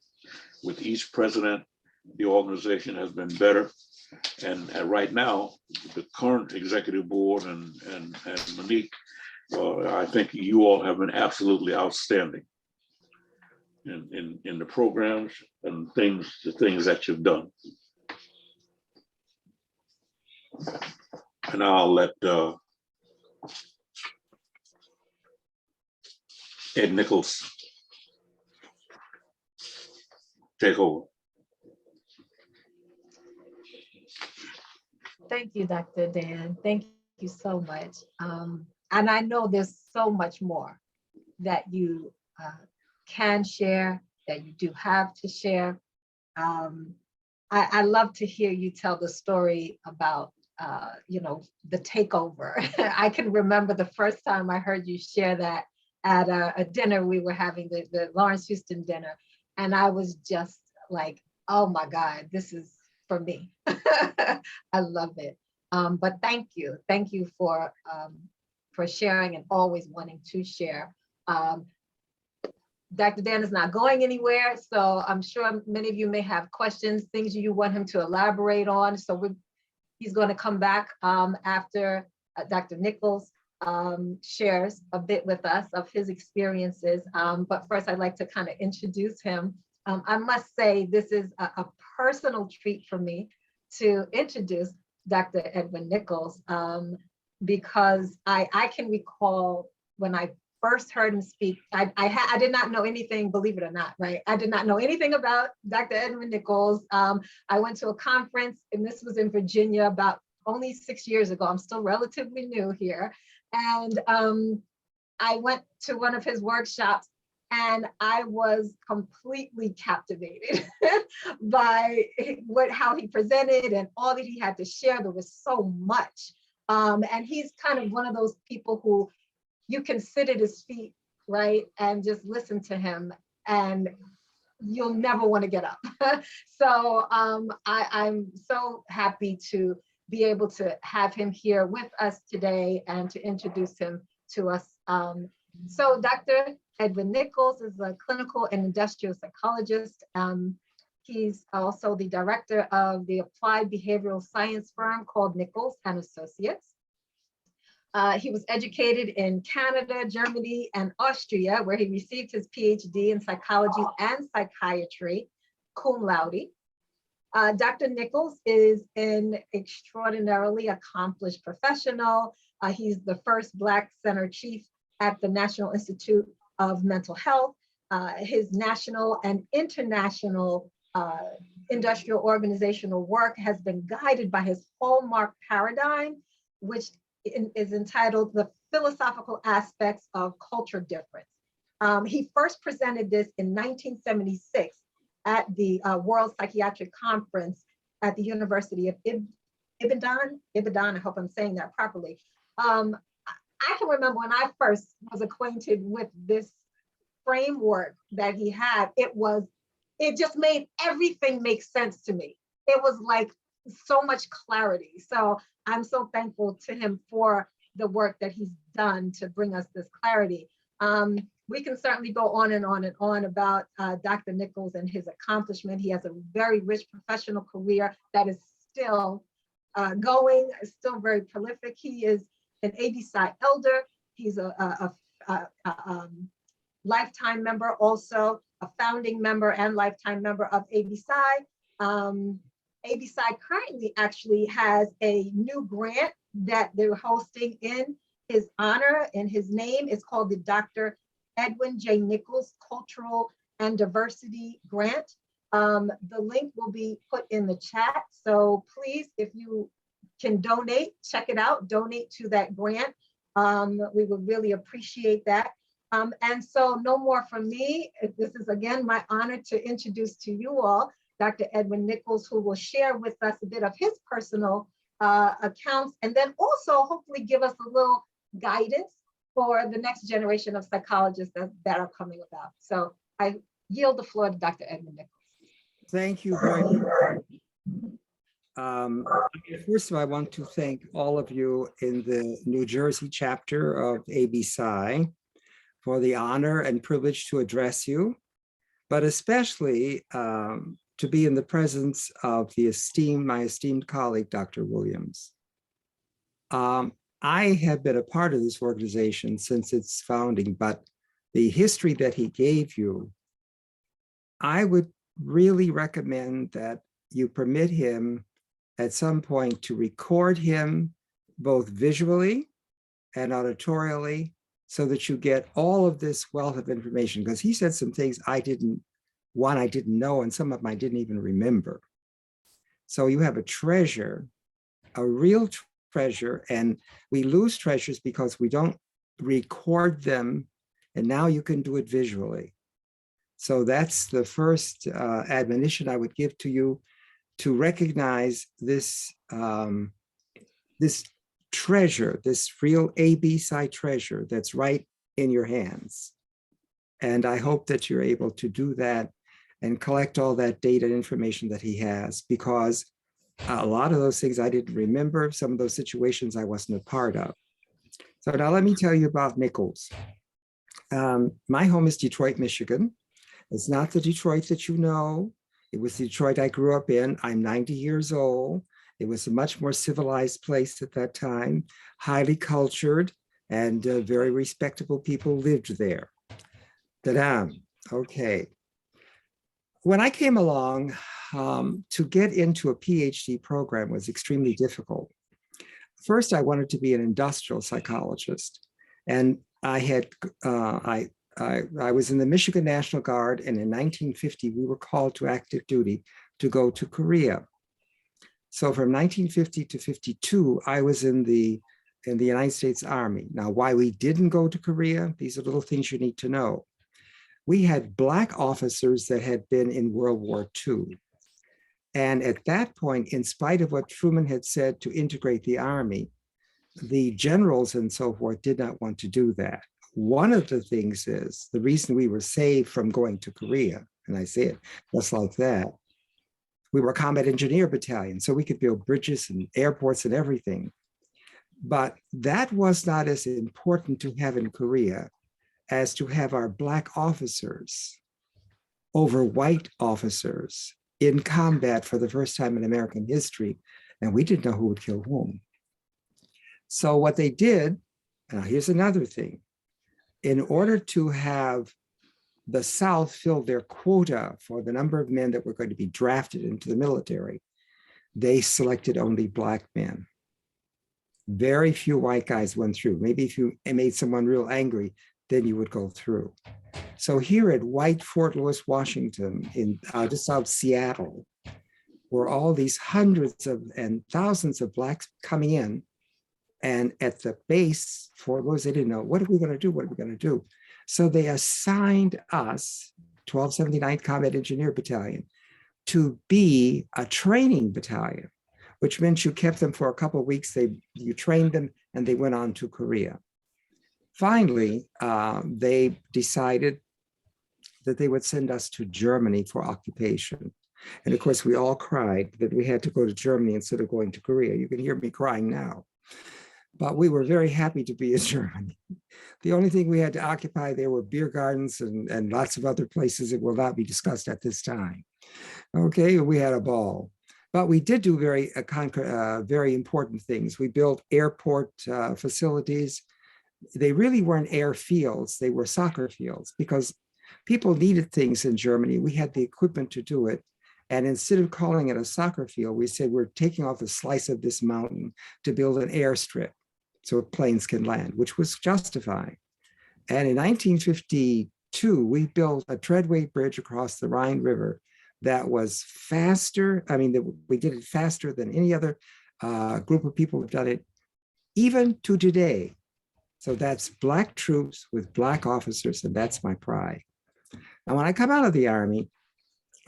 With each president, the organization has been better. And right now, the current executive board and Monique, I think you all have been absolutely outstanding in the programs and the things that you've done. And I'll let Ed Nichols take over. Thank you, Dr. Dan. Thank you so much. And I know there's so much more that you can share, that you do have to share. I love to hear you tell the story about, the takeover. I can remember the first time I heard you share that at a dinner we were having, the Lawrence Houston dinner. And I was just like, oh my God, this is for me. I love it. But thank you for sharing and always wanting to share. Dr. Dan is not going anywhere, so I'm sure many of you may have questions, things you want him to elaborate on. So he's going to come back after Dr. Nichols shares a bit with us of his experiences. But first, I'd like to kind of introduce him. I must say this is a personal treat for me to introduce Dr. Edwin Nichols because I can recall when I first heard him speak, I did not know anything, believe it or not, right? I did not know anything about Dr. Edwin Nichols. I went to a conference, and this was in Virginia about only 6 years ago. I'm still relatively new here. And I went to one of his workshops, and I was completely captivated by how he presented and all that he had to share. There was so much. And he's kind of one of those people who you can sit at his feet, right? And just listen to him, and you'll never want to get up. So I'm so happy to be able to have him here with us today and to introduce him to us. So Dr. Edwin Nichols is a clinical and industrial psychologist. He's also the director of the applied behavioral science firm called Nichols and Associates. He was educated in Canada, Germany, and Austria, where he received his PhD in psychology and psychiatry, cum laude. Dr. Nichols is an extraordinarily accomplished professional. He's the first Black Center Chief at the National Institute of Mental Health. His national and international industrial organizational work has been guided by his hallmark paradigm, which is entitled The Philosophical Aspects of Culture Difference. He first presented this in 1976 at the World Psychiatric Conference at the University of Ibadan, I hope I'm saying that properly. I can remember when I first was acquainted with this framework that he had, it just made everything make sense to me. It was like so much clarity. So I'm so thankful to him for the work that he's done to bring us this clarity. We can certainly go on and on and on about Dr. Nichols and his accomplishment. He has a very rich professional career that is still going, still very prolific. He is an ABPsi elder. He's a lifetime member, also a founding member and lifetime member of ABPsi. ABPsi currently actually has a new grant that they're hosting in his honor, in his name. It's called the Dr. Edwin J. Nichols Cultural and Diversity Grant. The link will be put in the chat. So please, if you can donate, check it out, donate to that grant. We would really appreciate that. And so no more from me. This is again my honor to introduce to you all Dr. Edwin Nichols, who will share with us a bit of his personal accounts, and then also hopefully give us a little guidance for the next generation of psychologists that are coming about. So I yield the floor to Dr. Edwin Nichols. Thank you very much. First of all, I want to thank all of you in the New Jersey chapter of ABPsi for the honor and privilege to address you, but especially to be in the presence of my esteemed colleague, Dr. Williams. I have been a part of this organization since its founding, but the history that he gave you, I would really recommend that you permit him at some point to record him both visually and auditorially so that you get all of this wealth of information, because he said some things I didn't know, and some of them I didn't even remember. So you have a treasure, a real treasure, and we lose treasures because we don't record them, and now you can do it visually. So that's the first admonition I would give to you, to recognize this, this treasure, this real ABPsi treasure that's right in your hands. And I hope that you're able to do that and collect all that data and information that he has, because a lot of those things I didn't remember, some of those situations I wasn't a part of. So now let me tell you about Nichols. My home is Detroit, Michigan. It's not the Detroit that you know. It was the Detroit I grew up in. I'm 90 years old. It was a much more civilized place at that time, highly cultured, and very respectable people lived there. Ta-da. Okay. When I came along, to get into a PhD program was extremely difficult. First, I wanted to be an industrial psychologist, and I was in the Michigan National Guard, and in 1950, we were called to active duty to go to Korea. So from 1950 to 52, I was in the United States Army. Now, why we didn't go to Korea, these are little things you need to know. We had Black officers that had been in World War II. And at that point, in spite of what Truman had said to integrate the Army, the generals and so forth did not want to do that. One of the things is, the reason we were saved from going to Korea, and I say it just like that, we were a combat engineer battalion, so we could build bridges and airports and everything. But that was not as important to have in Korea as to have our Black officers over white officers in combat for the first time in American history, and we didn't know who would kill whom. So what they did, now here's another thing, in order to have the South fill their quota for the number of men that were going to be drafted into the military, they selected only Black men. Very few white guys went through. Maybe if you made someone real angry, then you would go through. So here at White Fort Lewis, Washington, in just out of Seattle, were all these hundreds of and thousands of Blacks coming in. And at the base, Fort Lewis, they didn't know, what are we going to do? What are we going to do? So they assigned us, 1279th Combat Engineer Battalion, to be a training battalion, which meant you kept them for a couple of weeks. You trained them and they went on to Korea. Finally, they decided that they would send us to Germany for occupation. And of course, we all cried that we had to go to Germany instead of going to Korea. You can hear me crying now. But we were very happy to be in Germany. The only thing we had to occupy there were beer gardens and lots of other places that will not be discussed at this time. Okay, we had a ball. But we did do very important things. We built airport facilities. They really weren't airfields, they were soccer fields, because people needed things in Germany. We had the equipment to do it. And instead of calling it a soccer field, we said, we're taking off a slice of this mountain to build an airstrip so planes can land, which was justified. And in 1952, we built a treadway bridge across the Rhine River that was faster. I mean, we did it faster than any other group of people have done it, even to today. So that's Black troops with Black officers, and that's my pride. Now, when I come out of the Army,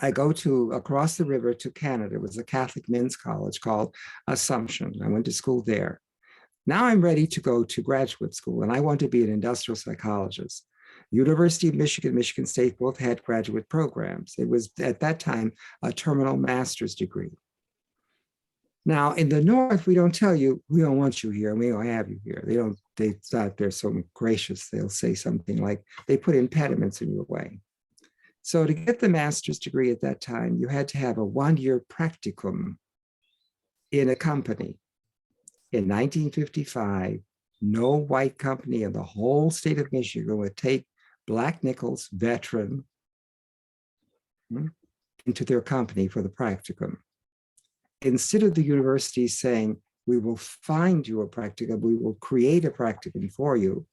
I go to across the river to Canada. It was a Catholic men's college called Assumption. I went to school there. Now I'm ready to go to graduate school, and I want to be an industrial psychologist. University of Michigan, Michigan State both had graduate programs. It was at that time a terminal master's degree. Now in the North, we don't tell you, we don't want you here and we don't have you here. They thought they're so gracious. They'll say something like they put impediments in your way. So to get the master's degree at that time, you had to have a one-year practicum in a company. In 1955, no white company in the whole state of Michigan would take Black Nichols, veteran, into their company for the practicum. Instead of the university saying, we will find you a practicum, we will create a practicum for you,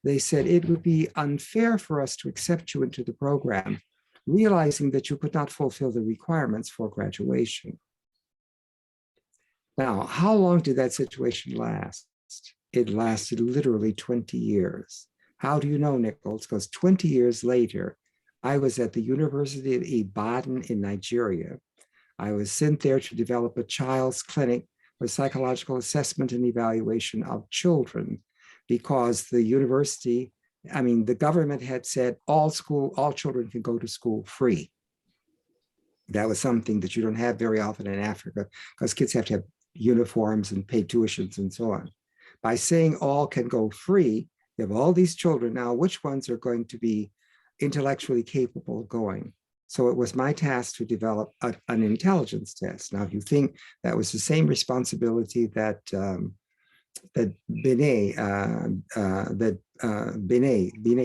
they said it would be unfair for us to accept you into the program, realizing that you could not fulfill the requirements for graduation. Now, how long did that situation last? It lasted literally 20 years. How do you know, Nichols? Because 20 years later, I was at the University of Ibadan in Nigeria. I was sent there to develop a child's clinic for psychological assessment and evaluation of children, because the university, the government had said all children can go to school free. That was something that you don't have very often in Africa, because kids have to have uniforms and pay tuitions and so on. By saying all can go free, you have all these children. Now, which ones are going to be intellectually capable of going? So it was my task to develop an intelligence test. Now, if you think that was the same responsibility that Benet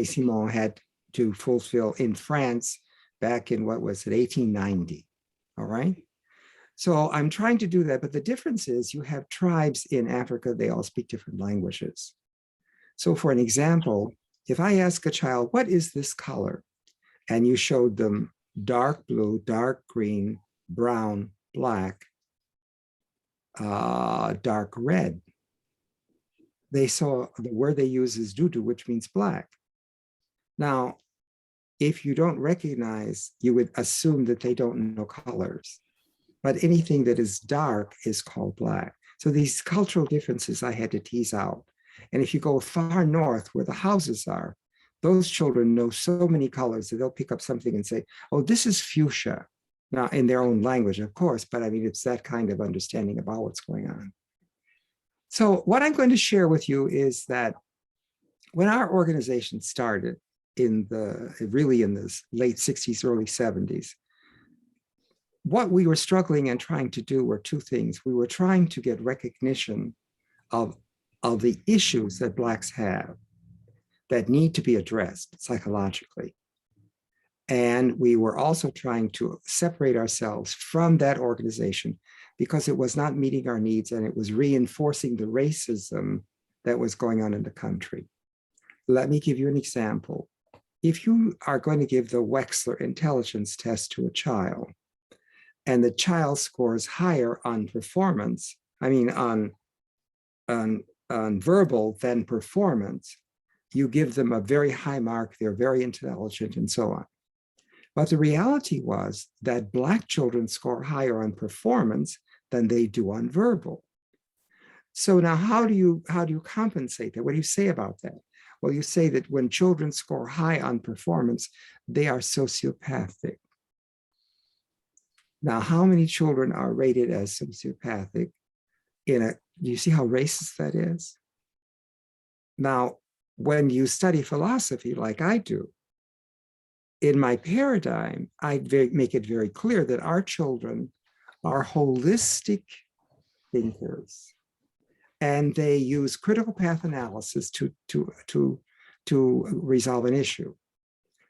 Simon had to fulfill in France back in, what was it, 1890, all right? So I'm trying to do that, but the difference is you have tribes in Africa, they all speak different languages. So for an example, if I ask a child, what is this color? And you showed them dark blue, dark green, brown, black, dark red. They saw the word they use is dudu, which means black. Now, if you don't recognize, you would assume that they don't know colors. But anything that is dark is called black. So these cultural differences I had to tease out. And if you go far north where the houses are, those children know so many colors that they'll pick up something and say, oh, this is fuchsia. Now, in their own language, of course, but it's that kind of understanding about what's going on. So what I'm going to share with you is that when our organization started in the late 60s, early 70s, what we were struggling and trying to do were two things. We were trying to get recognition of the issues that Blacks have that need to be addressed psychologically. And we were also trying to separate ourselves from that organization because it was not meeting our needs and it was reinforcing the racism that was going on in the country. Let me give you an example. If you are going to give the Wechsler intelligence test to a child, and the child scores higher on performance, on verbal than performance, you give them a very high mark, they're very intelligent and so on. But the reality was that Black children score higher on performance than they do on verbal. So now how do you compensate that? What do you say about that? Well, you say that when children score high on performance, they are sociopathic. Now, how many children are rated as sociopathic do you see how racist that is? Now, when you study philosophy like I do, in my paradigm, I make it very clear that our children are holistic thinkers, and they use critical path analysis to resolve an issue.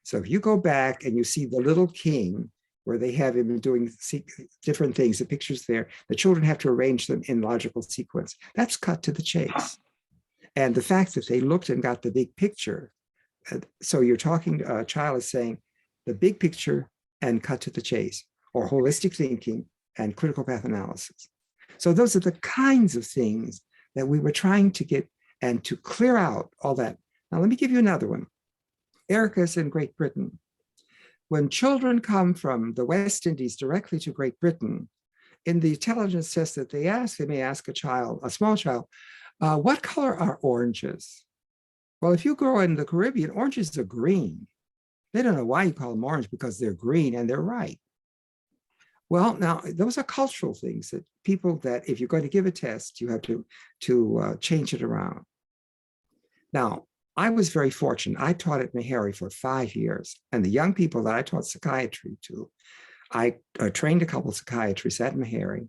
So if you go back and you see the little king, where they have him doing different things, the pictures there, the children have to arrange them in logical sequence. That's cut to the chase. And the fact that they looked and got the big picture, so you're talking, a child is saying the big picture and cut to the chase. or holistic thinking and critical path analysis. So those are the kinds of things that we were trying to get and to clear out all that. Now, let me give you another one. Erica's in Great Britain. When children come from the West Indies directly to Great Britain, in the intelligence test that they may ask a child, a small child, what color are oranges? Well, if you grow in the Caribbean, oranges are green. They don't know why you call them orange because they're green, and they're right. Well, now those are cultural things that people that if you're going to give a test, you have to change it around. Now, I was very fortunate. I taught at Meharry for 5 years, and the young people that I taught psychiatry to, I trained a couple of psychiatrists at Meharry.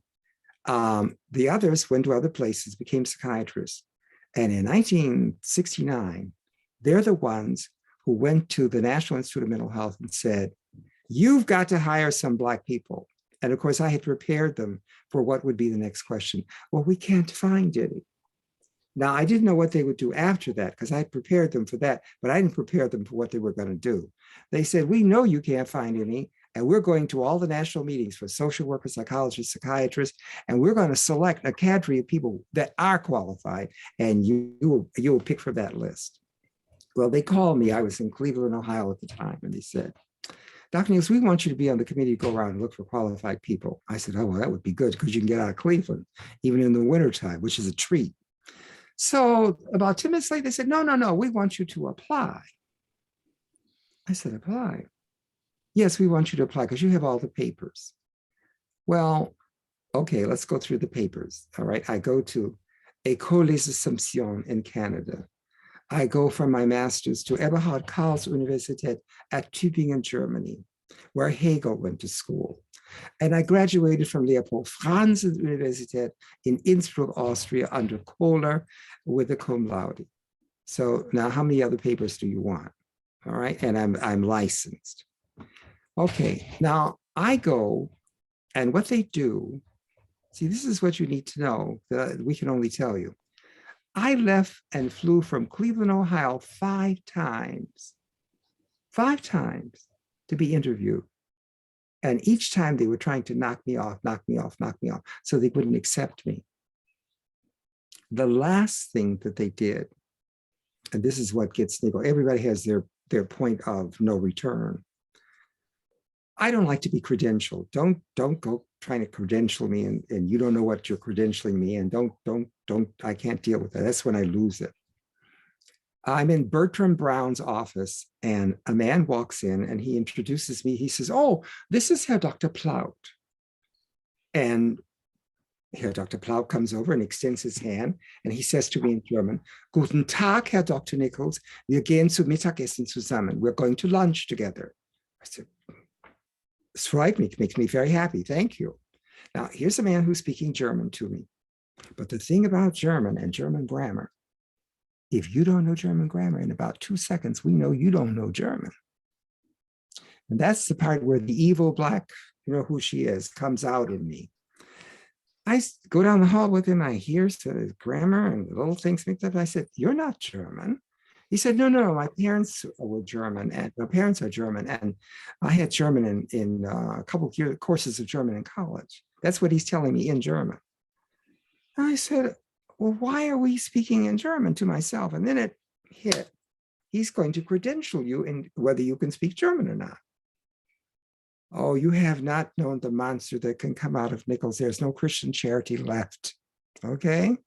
The others went to other places, became psychiatrists. And in 1969, they're the ones who went to the National Institute of Mental Health and said, you've got to hire some Black people. And of course, I had prepared them for what would be the next question. Well, we can't find any. Now, I didn't know what they would do after that because I had prepared them for that, but I didn't prepare them for what they were going to do. They said, we know you can't find any, and we're going to all the national meetings for social workers, psychologists, psychiatrists, and we're going to select a cadre of people that are qualified, and you will pick from that list. Well, they called me. I was in Cleveland, Ohio at the time, and they said, Dr. Niels, we want you to be on the committee to go around and look for qualified people. I said, oh, well, that would be good because you can get out of Cleveland, even in the wintertime, which is a treat. So about 10 minutes later, they said, no, we want you to apply. I said, apply? Yes, we want you to apply because you have all the papers. Well, okay, let's go through the papers. All right, I go to École des Assumptions in Canada. I go for my master's to Eberhard Karls Universität at Tübingen, Germany, where Hegel went to school. And I graduated from Leopold Franz Universität in Innsbruck, Austria, under Kohler with a cum laude. So now how many other papers do you want? All right, and I'm licensed. Okay, now I go, and what they do, see, this is what you need to know that we can only tell you. I left and flew from Cleveland, Ohio 5 times to be interviewed. And each time they were trying to knock me off, so they wouldn't accept me. The last thing that they did, and this is what gets niggled, everybody has their point of no return. I don't like to be credentialed. Don't go trying to credential me and you don't know what you're credentialing me, and I can't deal with that. That's when I lose it. I'm in Bertram Brown's office and a man walks in and he introduces me. He says, oh, this is Herr Dr. Plaut. And Herr Dr. Plaut comes over and extends his hand and he says to me in German, Guten Tag, Herr Dr. Nichols. Wir gehen zu Mittagessen zusammen. We're going to lunch together. I said, this freut mich, makes me very happy. Thank you. Now, here's a man who's speaking German to me. But the thing about German and German grammar, if you don't know German grammar, in about 2 seconds, we know you don't know German. And that's the part where the evil Black, you know who she is, comes out in me. I go down the hall with him. I hear the grammar and little things mixed up. I said, you're not German. He said, no, my parents were German, and my parents are German. And I had German in a couple of courses of German in college. That's what he's telling me in German. And I said, well, why are we speaking in German to myself? And then it hit. He's going to credential you in whether you can speak German or not. Oh, you have not known the monster that can come out of Nichols. There's no Christian charity left. Okay.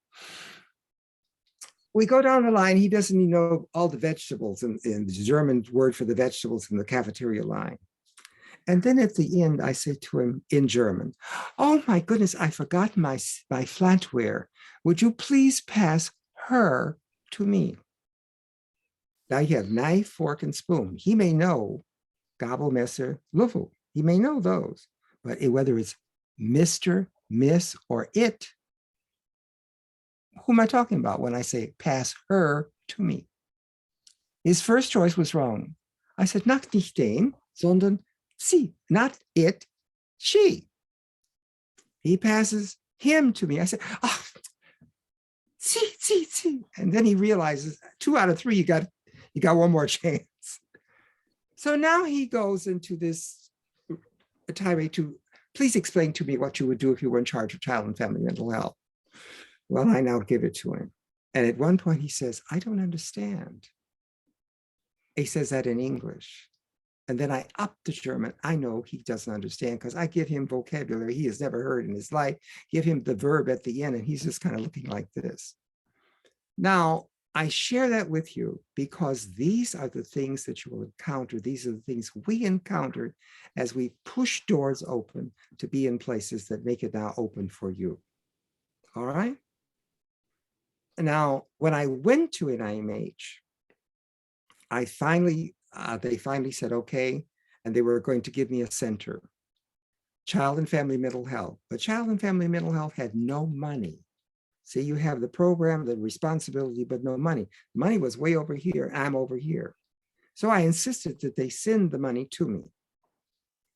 We go down the line. He doesn't even know all the vegetables in the German word for the vegetables in the cafeteria line. And then at the end, I say to him in German, oh my goodness, I forgot my flatware. Would you please pass her to me? Now you have knife, fork, and spoon. He may know Gabel, Messer, Löffel. He may know those, but whether it's Mr., Miss, or it, who am I talking about when I say pass her to me? His first choice was wrong. I said, not nicht den, sondern sie, not it, she. He passes him to me. I said, oh, sie. And then he realizes 2 out of 3, you got one more chance. So now he goes into this tirade to please explain to me what you would do if you were in charge of child and family mental health. Well, I now give it to him. And at one point he says, I don't understand. He says that in English. And then I up the German. I know he doesn't understand because I give him vocabulary he has never heard in his life, give him the verb at the end, and he's just kind of looking like this. Now, I share that with you because these are the things that you will encounter. These are the things we encountered as we push doors open to be in places that make it now open for you. All right? Now, when I went to an IMH, they finally said, okay, and they were going to give me a center, child and family mental health. But child and family mental health had no money. See, you have the program, the responsibility, but no money. Money was way over here. I'm over here. So I insisted that they send the money to me.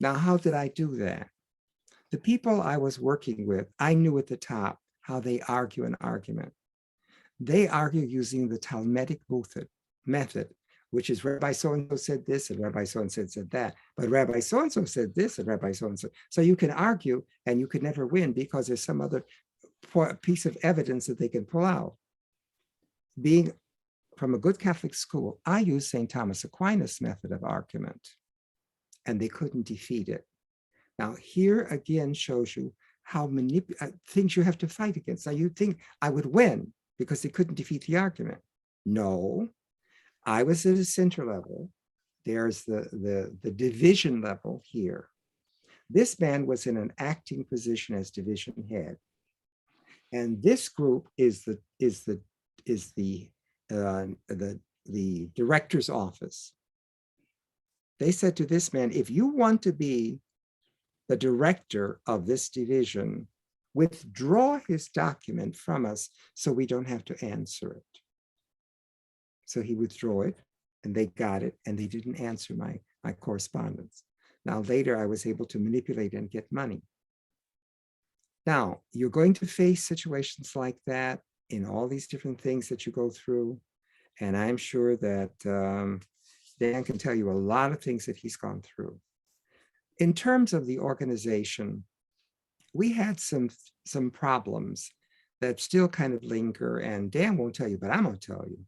Now, how did I do that? The people I was working with, I knew at the top how they argue an argument. They argue using the Talmudic method, which is Rabbi so-and-so said this and Rabbi so-and-so said that, but Rabbi so-and-so said this and Rabbi so-and-so. So you can argue and you can never win because there's some other piece of evidence that they can pull out. Being from a good Catholic school, I used St. Thomas Aquinas' method of argument, and they couldn't defeat it. Now, here again shows you how things you have to fight against. Now, you think I would win because they couldn't defeat the argument. No, I was at a center level. There's the division level here. This man was in an acting position as division head. And this group is the director's office. They said to this man, if you want to be the director of this division, withdraw his document from us so we don't have to answer it. So he withdrew it and they got it and they didn't answer my correspondence. Now later I was able to manipulate and get money. Now, you're going to face situations like that in all these different things that you go through. And I'm sure that Dan can tell you a lot of things that he's gone through. In terms of the organization, we had some problems that still kind of linger, and Dan won't tell you, but I'm going to tell you.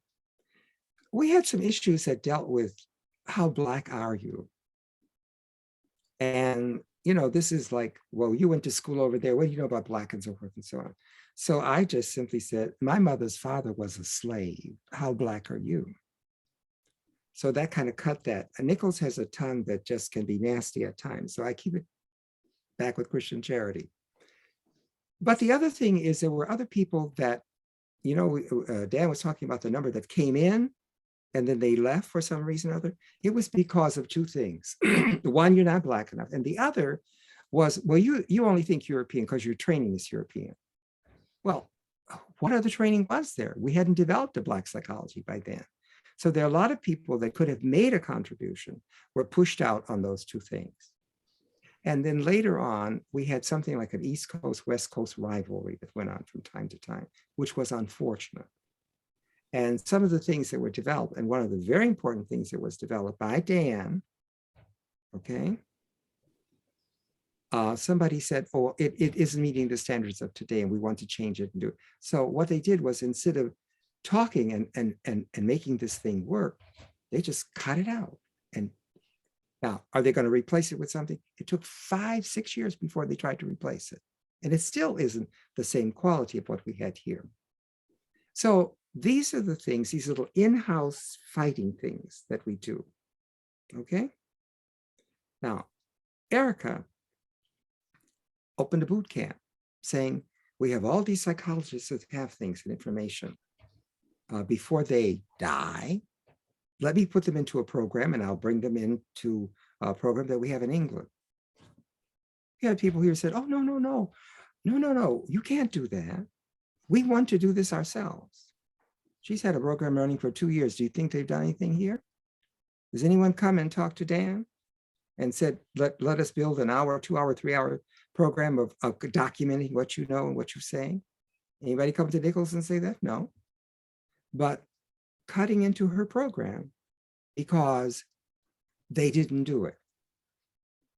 We had some issues that dealt with how Black are you? And you know, this is like, well, you went to school over there. What do you know about Black and so forth and so on? So I just simply said, my mother's father was a slave. How Black are you? So that kind of cut that. And Nichols has a tongue that just can be nasty at times. So I keep it back with Christian charity. But the other thing is there were other people that, you know, Dan was talking about the number that came in and then they left for some reason or other. It was because of two things. One, you're not Black enough. And the other was, well, you only think European because your training is European. Well, what other training was there? We hadn't developed a Black psychology by then. So there are a lot of people that could have made a contribution were pushed out on those two things. And then later on, we had something like an East Coast, West Coast rivalry that went on from time to time, which was unfortunate. And some of the things that were developed, and one of the very important things that was developed by Dan, okay, somebody said, oh, it isn't meeting the standards of today and we want to change it and do it. So what they did was instead of talking and making this thing work, they just cut it out. And now, are they going to replace it with something? It took 5-6 years before they tried to replace it. And it still isn't the same quality of what we had here. So these are the things, these little in-house fighting things that we do, okay? Now, Erica opened a boot camp saying, we have all these psychologists that have things and information. Before they die, let me put them into a program and I'll bring them into a program that we have in England. We had people here who said, oh, no, you can't do that. We want to do this ourselves. She's had a program running for 2 years. Do you think they've done anything here? Does anyone come and talk to Dan and said, let us build an hour, 2 hour, 3 hour program of documenting what you know and what you're saying? Anybody come to Nichols and say that? No. But cutting into her program because they didn't do it.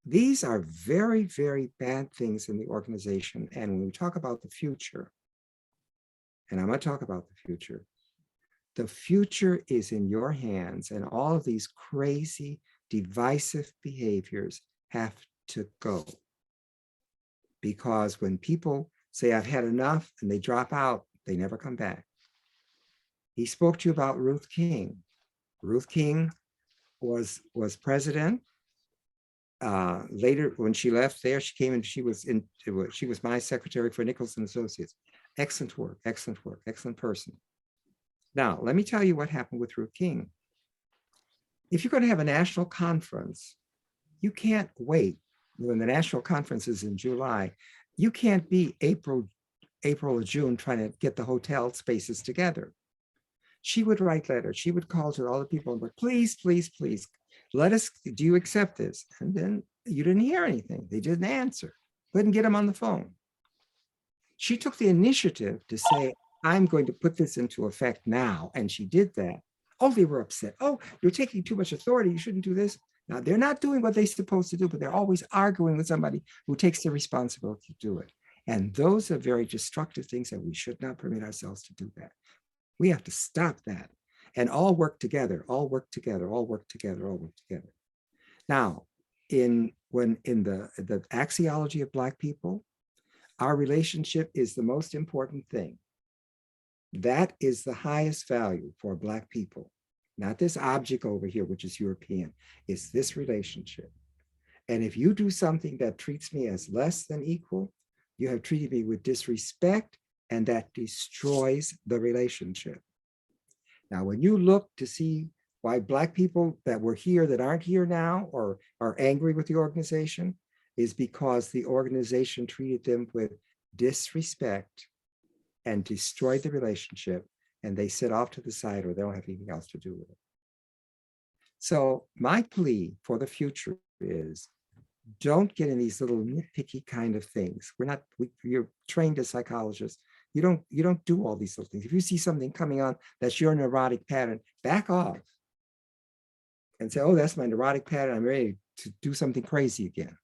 These are very, very bad things in the organization. And when we talk about the future, and I'm going to talk about the future is in your hands, and all of these crazy, divisive behaviors have to go. Because when people say, I've had enough, and they drop out, they never come back. He spoke to you about Ruth King. Ruth King was president. Later, when she left there, she came and she was my secretary for Nicholson Associates. Excellent work, excellent person. Now, let me tell you what happened with Ruth King. If you're going to have a national conference, you can't wait. When the national conference is in July, you can't be April or June trying to get the hotel spaces together. She would write letters. She would call to all the people and go, please, please, please, do you accept this? And then you didn't hear anything. They didn't answer. Couldn't get them on the phone. She took the initiative to say, I'm going to put this into effect now. And she did that. Oh, they were upset. Oh, you're taking too much authority. You shouldn't do this. Now, they're not doing what they're supposed to do, but they're always arguing with somebody who takes the responsibility to do it. And those are very destructive things that we should not permit ourselves to do that. We have to stop that and all work together, all work together, all work together, all work together. Now, in the axiology of Black people, our relationship is the most important thing. That is the highest value for Black people. Not this object over here, which is European. It's this relationship. And if you do something that treats me as less than equal, you have treated me with disrespect, and that destroys the relationship. Now, when you look to see why Black people that were here that aren't here now or are angry with the organization, is because the organization treated them with disrespect and destroyed the relationship, and they sit off to the side or they don't have anything else to do with it. So my plea for the future is, don't get in these little nitpicky kind of things. You're trained as psychologists. You don't do all these little things. If you see something coming on that's your neurotic pattern, back off and say, oh, that's my neurotic pattern. I'm ready to do something crazy again.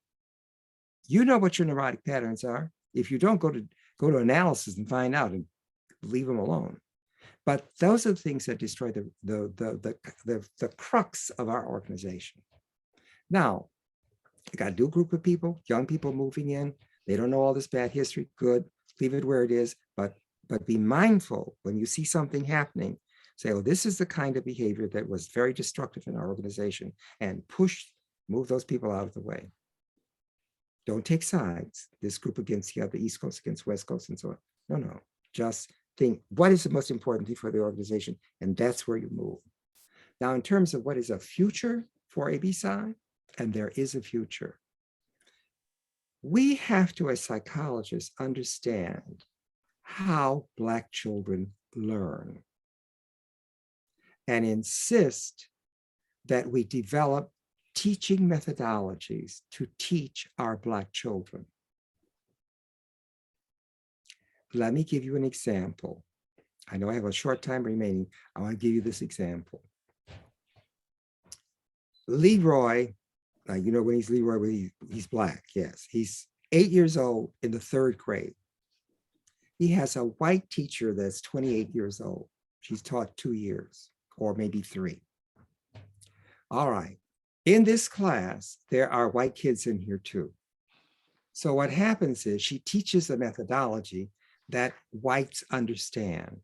You know what your neurotic patterns are. If you don't, go to analysis and find out and leave them alone. But those are the things that destroy the crux of our organization. Now, you got a new group of people, young people moving in. They don't know all this bad history. Good, leave it where it is. But be mindful when you see something happening. Say, oh, this is the kind of behavior that was very destructive in our organization, and move those people out of the way. Don't take sides. This group against the other, East Coast against West Coast, and so on. No. Just think, what is the most important thing for the organization? And that's where you move. Now, in terms of what is a future for ABPsi, and there is a future, we have to, as psychologists, understand how Black children learn and insist that we develop teaching methodologies to teach our Black children. Let me give you an example. I know I have a short time remaining. I want to give you this example. Leroy, you know when he's Leroy, when he's Black, yes. He's 8 years old in the 3rd grade. He has a white teacher that's 28 years old. She's taught 2 years or maybe 3. All right. In this class, there are white kids in here too. So what happens is she teaches a methodology that whites understand.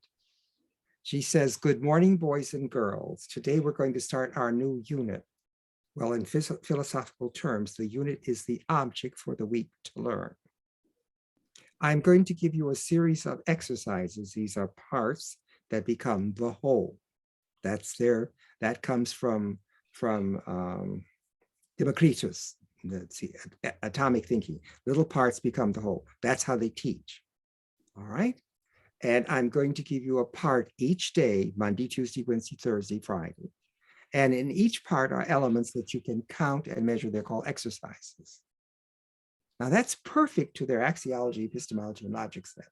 She says, good morning, boys and girls. Today we're going to start our new unit. Well, in philosophical terms, the unit is the object for the week to learn. I'm going to give you a series of exercises. These are parts that become the whole. That comes from Democritus, atomic thinking. Little parts become the whole. That's how they teach. All right. And I'm going to give you a part each day, Monday, Tuesday, Wednesday, Thursday, Friday. And in each part are elements that you can count and measure. They're called exercises. Now that's perfect to their axiology, epistemology, and logic set.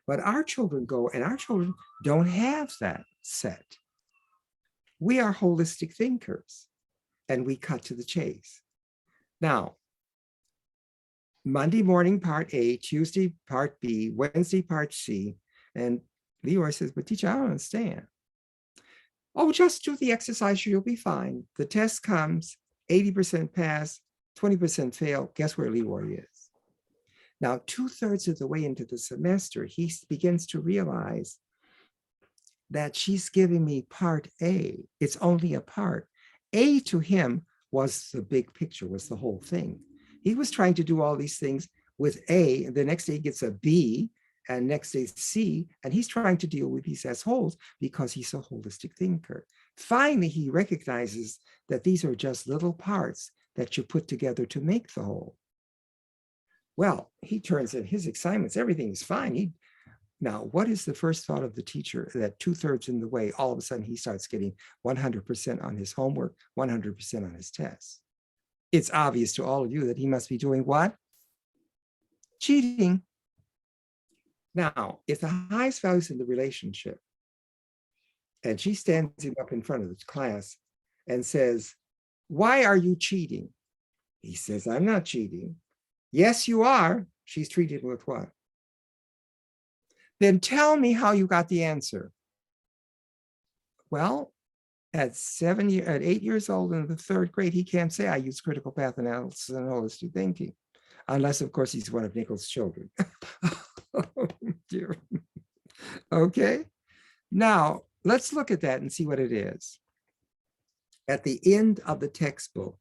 But our children go, and our children don't have that set. We are holistic thinkers, and we cut to the chase. Now, Monday morning, part A, Tuesday, part B, Wednesday, part C. And Leroy says, but teacher, I don't understand. Oh, just do the exercise, you'll be fine. The test comes, 80% pass, 20% fail. Guess where Leroy is? Now, 2/3 of the way into the semester, he begins to realize that she's giving me part A. It's only a part. A to him was the big picture, was the whole thing. He was trying to do all these things with A, and the next day he gets a B, and next day C, and he's trying to deal with these as wholes because he's a holistic thinker. Finally, he recognizes that these are just little parts that you put together to make the whole. Well, he turns in his assignments, everything is fine. Now, what is the first thought of the teacher that 2/3 in the way, all of a sudden he starts getting 100% on his homework, 100% on his tests? It's obvious to all of you that he must be doing what? Cheating. Now, if the highest value is in the relationship, and she stands him up in front of the class and says, why are you cheating? He says, I'm not cheating. Yes, you are. She's treated with what? Then tell me how you got the answer. Well, at 8 years old in the 3rd grade, he can't say I use critical path analysis and holistic thinking, unless of course he's one of Nichols' children. Oh, dear. Okay, now let's look at that and see what it is. At the end of the textbook,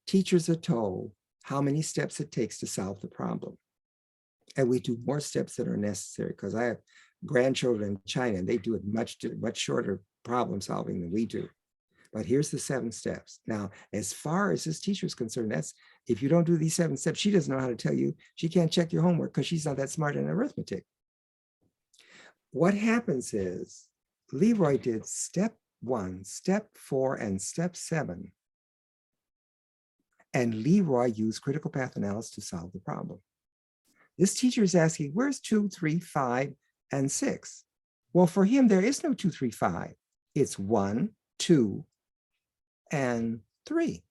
teachers are told how many steps it takes to solve the problem. And we do more steps than are necessary, because I have grandchildren in China and they do it much shorter problem solving than we do. But here's the 7 steps. Now, as far as this teacher is concerned, that's if you don't do these 7 steps, she doesn't know how to tell you. She can't check your homework because she's not that smart in arithmetic. What happens is Leroy did step 1, step 4, and step 7. And Leroy used critical path analysis to solve the problem. This teacher is asking, where's 2, 3, 5, and 6? Well, for him, there is no 2, 3, 5. It's 1, 2, and 3.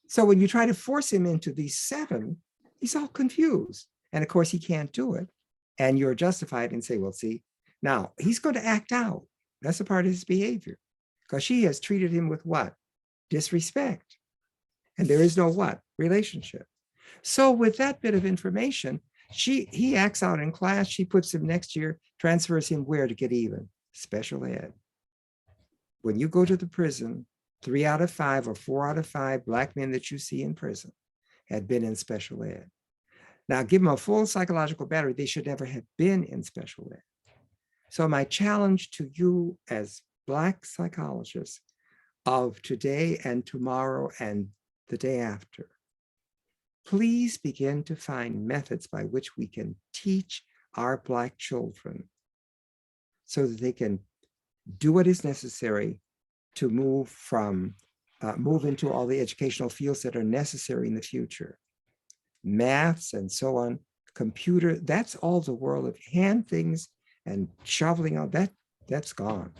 So when you try to force him into these 7, he's all confused. And of course, he can't do it. And you're justified and say, well, see, now he's going to act out. That's a part of his behavior, because she has treated him with what? Disrespect. And there is no what? Relationship. So with that bit of information, he acts out in class. She puts him next year, transfers him where to get even? Special ed. When you go to the prison, 3 out of 5 or 4 out of 5 Black men that you see in prison had been in special ed. Now, give them a full psychological battery. They should never have been in special ed. So my challenge to you as Black psychologists of today and tomorrow and the day after, please begin to find methods by which we can teach our Black children so that they can do what is necessary to move into all the educational fields that are necessary in the future. Maths and so on, computer, that's all the world of hand things and shoveling out, that's gone.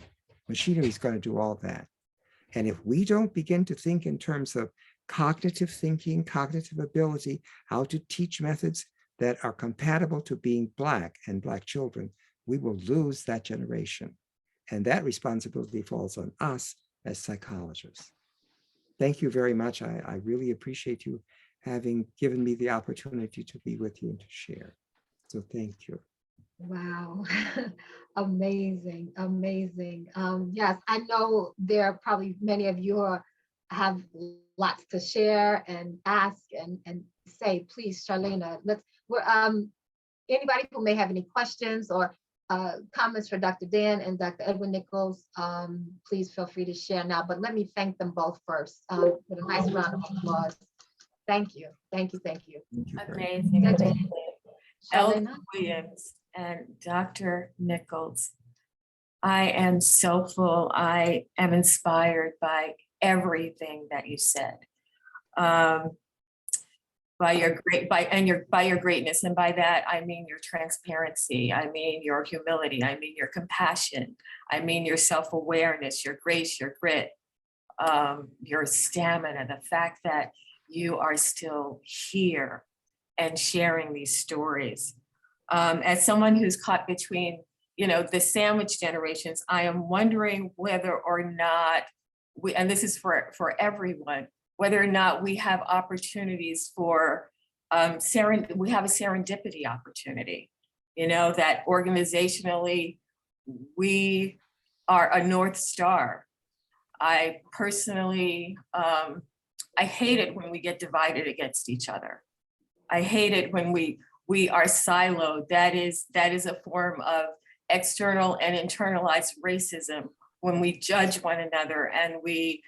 Machinery is going to do all that. And if we don't begin to think in terms of cognitive thinking, cognitive ability, how to teach methods that are compatible to being Black and Black children, we will lose that generation. And that responsibility falls on us as psychologists. Thank you very much. I really appreciate you having given me the opportunity to be with you and to share. So thank you. Wow, amazing, amazing. Yes, I know there are probably many of you who have lots to share and ask and say. Please, Charlena, anybody who may have any questions or comments for Dr. Dan and Dr. Edwin Nichols, please feel free to share now. But let me thank them both first with a nice round of applause. Thank you, thank you, thank you. Amazing. Amazing. Elder Charlena? Williams and Dr. Nichols, I am so full. I am inspired by everything that you said. By your greatness, and by that I mean your transparency, I mean your humility, I mean your compassion, I mean your self-awareness, your grace, your grit. your stamina, the fact that you are still here and sharing these stories. As someone who's caught between, the sandwich generations, I am wondering whether or not and this is for everyone, whether or not we have opportunities for we have a serendipity opportunity, that organizationally we are a North Star. I personally, I hate it when we get divided against each other. I hate it when we are siloed. That is a form of external and internalized racism, when we judge one another and we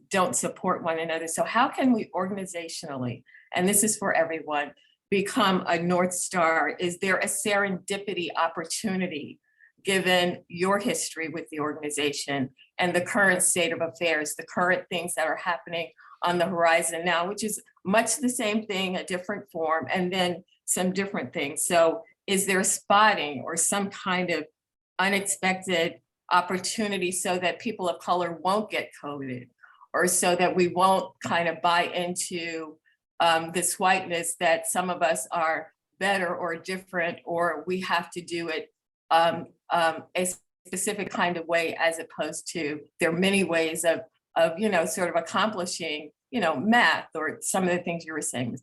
don't support one another. So how can we organizationally, and this is for everyone, become a North Star? Is there a serendipity opportunity, given your history with the organization and the current state of affairs, the current things that are happening on the horizon now, which is much the same thing, a different form, and then some different things. So is there spotting or some kind of unexpected opportunity so that people of color won't get coded, or so that we won't kind of buy into this whiteness that some of us are better or different, or we have to do it a specific kind of way, as opposed to there are many ways of sort of accomplishing math or some of the things you were saying,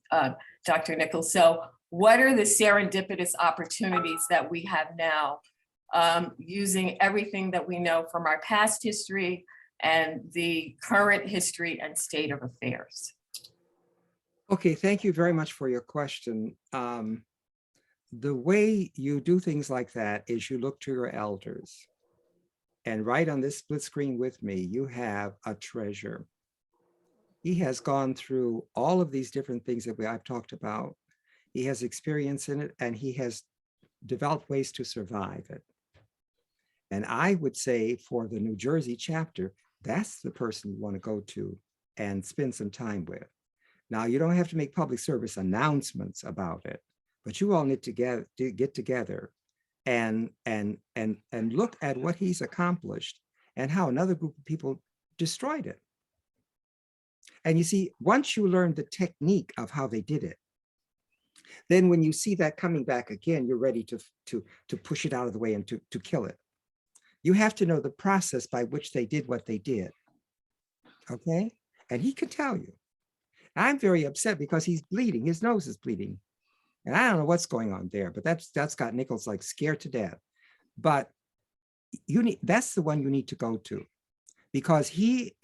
Dr. Nichols. So what are the serendipitous opportunities that we have now, using everything that we know from our past history and the current history and state of affairs? Okay, thank you very much for your question. The way you do things like that is you look to your elders. And right on this split screen with me, you have a treasure. He has gone through all of these different things that I've talked about. He has experience in it, and he has developed ways to survive it. And I would say for the New Jersey chapter, that's the person you want to go to and spend some time with. Now, you don't have to make public service announcements about it, but you all need to get together and look at what he's accomplished and how another group of people destroyed it. And you see, once you learn the technique of how they did it, then when you see that coming back again, you're ready to push it out of the way and to kill it. You have to know the process by which they did what they did. Okay? And he can tell you. I'm very upset because he's bleeding. His nose is bleeding. And I don't know what's going on there, but that's got Nichols like scared to death. But that's the one you need to go to, because he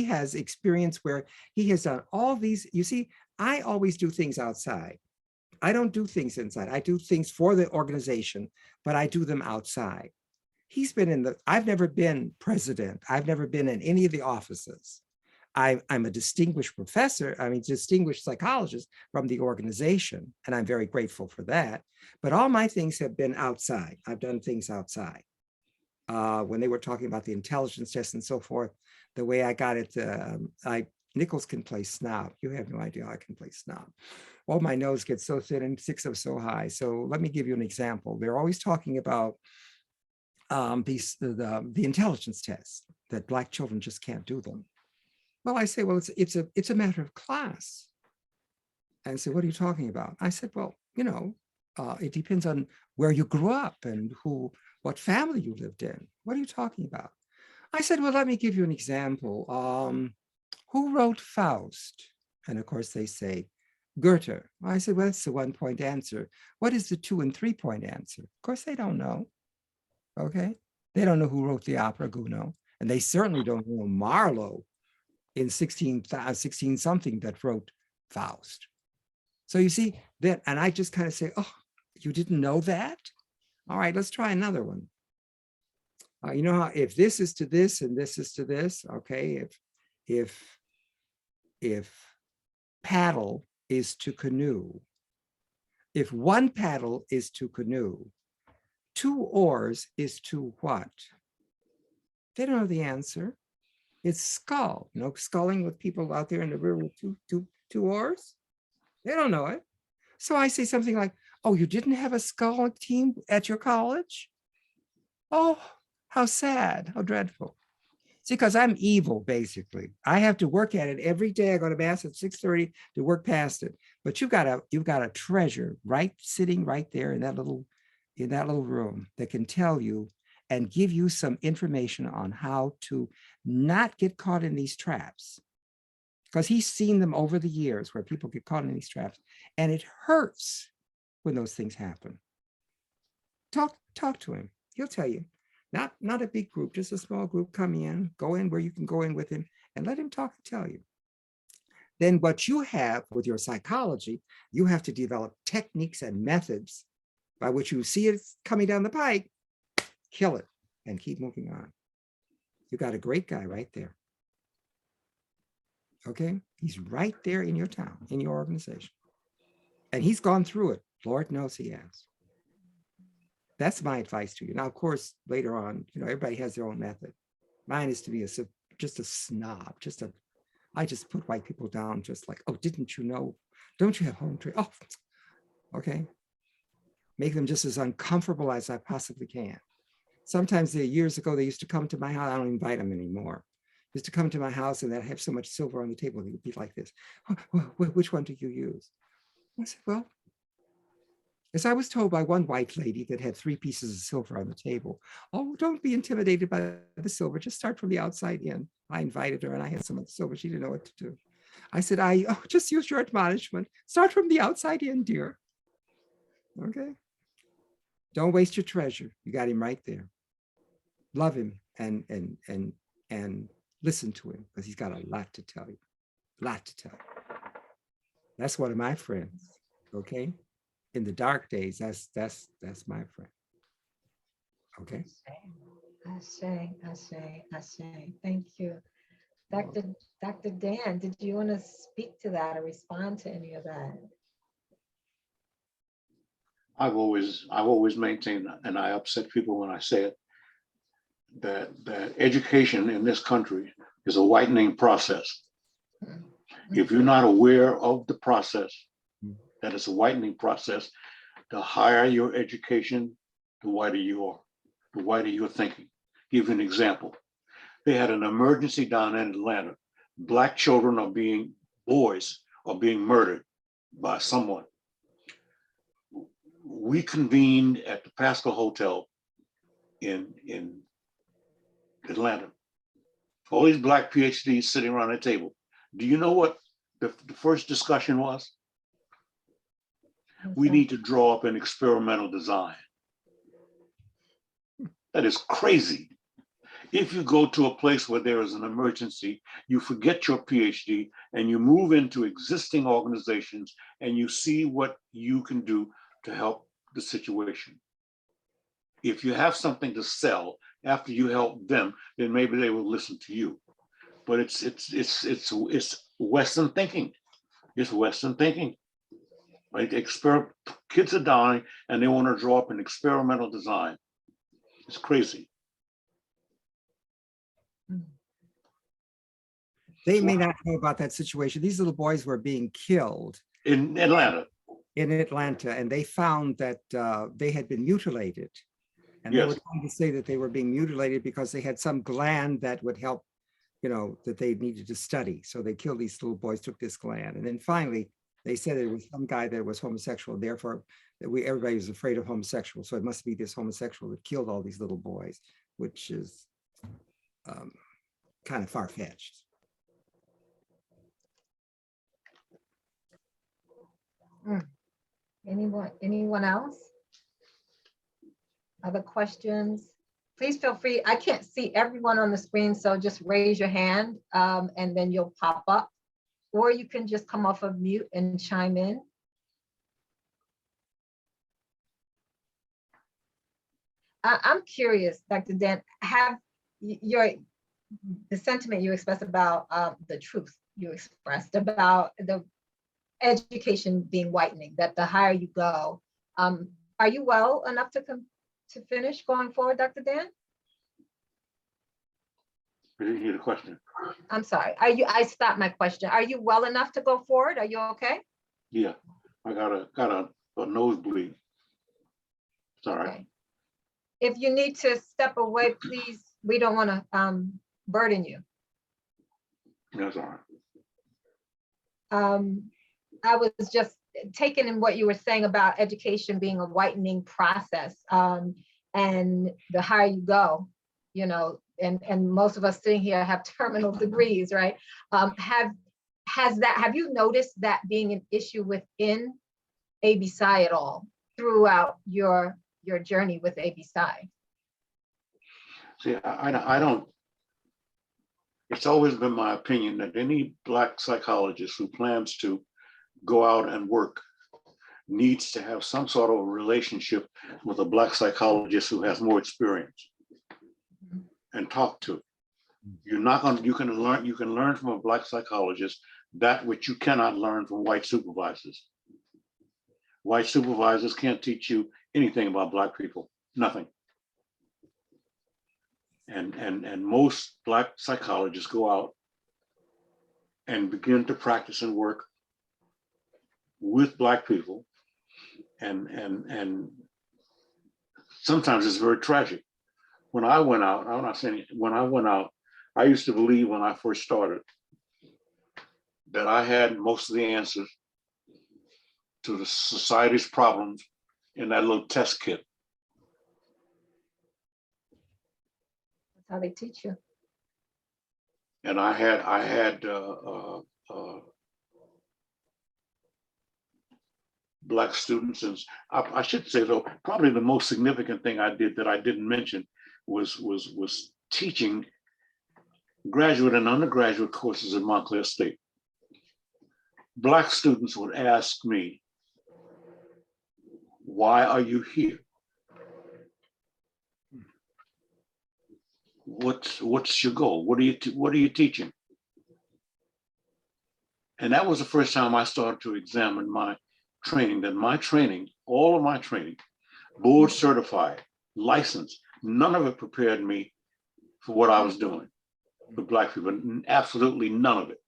has experience where he has done all these. You see, I always do things outside. I don't do things inside. I do things for the organization, but I do them outside. He's been I've never been president. I've never been in any of the offices. I'm a distinguished professor, distinguished psychologist from the organization, and I'm very grateful for that. But all my things have been outside. I've done things outside. When they were talking about the intelligence test and so forth, the way I got it, Nichols can play snob. You have no idea I can play snob. Oh, my nose gets so thin and sticks up so high. So let me give you an example. They're always talking about the intelligence tests, that Black children just can't do them. Well, I say, well, it's a matter of class. And so, what are you talking about? I said, well, it depends on where you grew up and what family you lived in. What are you talking about? I said, well, let me give you an example. Who wrote Faust? And of course, they say Goethe. I said, well, that's the 1-point answer. What is the 2- and 3-point answer? Of course, they don't know. Okay, they don't know who wrote the opera Gounod, and they certainly don't know Marlowe in 16 something that wrote Faust. So you see that, and I just kind of say, oh, you didn't know that? All right, let's try another one. You know how if this is to this and this is to this, okay, if paddle is to canoe, if one paddle is to canoe, 2 oars is to what? They don't know the answer. It's skull, sculling with people out there in the river with two oars. They don't know it. So I say something like, oh, you didn't have a sculling team at your college? Oh, how sad, how dreadful. See, because I'm evil, basically. I have to work at it every day. I go to mass at 6:30 to work past it. But you've got a treasure sitting right there in that little room that can tell you and give you some information on how to not get caught in these traps. Because he's seen them over the years where people get caught in these traps, and it hurts when those things happen. Talk to him. He'll tell you. Not a big group, just a small group. Come in, go in where you can go in with him, and let him talk and tell you. Then what you have with your psychology, you have to develop techniques and methods by which you see it coming down the pike, kill it, and keep moving on. You got a great guy right there. Okay, he's right there in your town, in your organization. And he's gone through it. Lord knows he has. That's my advice to you. Now, of course, later on, everybody has their own method. Mine is to be just a snob, I just put white people down just like, oh, didn't you know? Don't you have home training? Oh, okay. Make them just as uncomfortable as I possibly can. Sometimes years ago, they used to come to my house. I don't invite them anymore. Used to come to my house and they'd have so much silver on the table. They would be like this. Which one do you use? I said, well, as I was told by one white lady that had 3 pieces of silver on the table, oh, don't be intimidated by the silver. Just start from the outside in. I invited her and I had some of the silver. She didn't know what to do. I said, just use your admonishment. Start from the outside in, dear. Okay. Don't waste your treasure. You got him right there. Love him and listen to him because he's got a lot to tell you. Lot to tell you. That's one of my friends. Okay. In the dark days, that's my friend. Okay. I say. Thank you. Dr. Dan, did you want to speak to that or respond to any of that? I've always maintained, and I upset people when I say it, that education in this country is a whitening process. If you're not aware of the process, that it's a whitening process, the higher your education, the whiter you are, the whiter you're thinking. Give you an example. They had an emergency down in Atlanta. Black boys are being murdered by someone. We convened at the Pascal Hotel in Atlanta. All these Black PhDs sitting around the table. Do you know what the first discussion was? We need to draw up an experimental design. That is crazy. If you go to a place where there is an emergency, you forget your PhD and you move into existing organizations and you see what you can do to help the situation. If you have something to sell after you help them, then maybe they will listen to you. But it's Western thinking. It's Western thinking. Right? Kids are dying and they want to draw up an experimental design. It's crazy. They may not know about that situation. These little boys were being killed in Atlanta. And they found that they had been mutilated. And they were trying to say that they were being mutilated because they had some gland that would help, that they needed to study. So they killed these little boys, took this gland. And then finally, they said it was some guy that was homosexual. Therefore, everybody was afraid of homosexuals. So it must be this homosexual that killed all these little boys, which is kind of far-fetched. Anyone else? Other questions? Please feel free. I can't see everyone on the screen, so just raise your hand and then you'll pop up. Or you can just come off of mute and chime in. I'm curious, Dr. Dan, have the sentiment you expressed about the truth you expressed about the education being whitening, that the higher you go, are you well enough to finish going forward, Dr. Dan? I didn't hear the question. I'm sorry. I stopped my question. Are you well enough to go forward? Are you okay? Yeah, I got a nosebleed. Sorry. Okay. If you need to step away, please. We don't want to burden you. That's all right. I was just taken in what you were saying about education being a whitening process, and the higher you go, you know, and most of us sitting here have terminal degrees, right? Have you noticed that being an issue within ABPsi at all throughout your journey with ABPsi? See, I don't, it's always been my opinion that any Black psychologist who plans to go out and work needs to have some sort of a relationship with a Black psychologist who has more experience and talk to. You're not going to, you can learn from a Black psychologist that which you cannot learn from white supervisors. White supervisors can't teach you anything about Black people, nothing. And most Black psychologists go out and begin to practice and work with Black people, and sometimes it's very tragic. When I went out, I'm not saying when I went out, I used to believe when I first started that I had most of the answers to the society's problems in that little test kit. That's how they teach you. And I had Black students, and I should say though, probably the most significant thing I did that I didn't mention was teaching graduate and undergraduate courses at Montclair State. Black students would ask me, "Why are you here? What's your goal? What are you teaching?" And that was the first time I started to examine my training. That my training, all of my training, board certified, licensed, none of it prepared me for what I was doing with Black people. Absolutely none of it.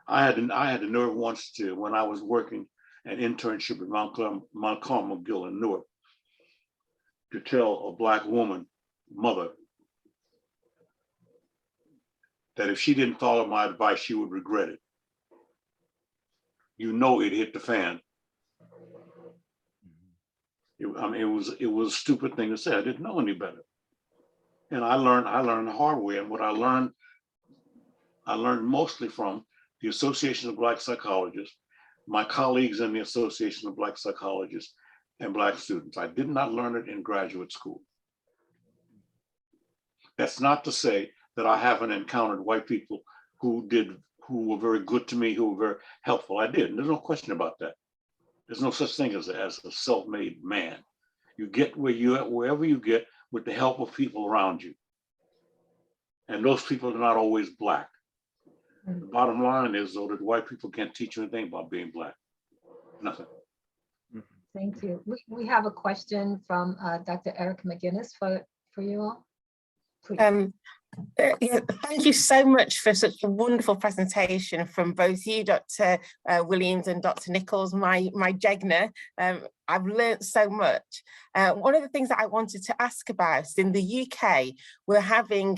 I had the nerve once to, when I was working an internship at Mount Carmel McGill in Newark, to tell a Black woman, mother, that if she didn't follow my advice, she would regret it. You know, it hit the fan. I mean, it was a stupid thing to say. I didn't know any better, and I learned the hard way. And what I learned mostly from the Association of Black Psychologists, my colleagues in the Association of Black Psychologists, and Black students. I did not learn it in graduate school. That's not to say that I haven't encountered white people who were very good to me, who were very helpful. I did, and there's no question about that. There's no such thing as a self-made man. You get wherever you get with the help of people around you. And those people are not always Black. The bottom line is, though, that white people can't teach you anything about being Black. Nothing. Thank you. We have a question from Dr. Eric McGinnis for you all. Please. Yeah, thank you so much for such a wonderful presentation from both you, Dr. Williams, and Dr. Nichols, my Jegna. I've learned so much. One of the things that I wanted to ask about is in the UK, we're having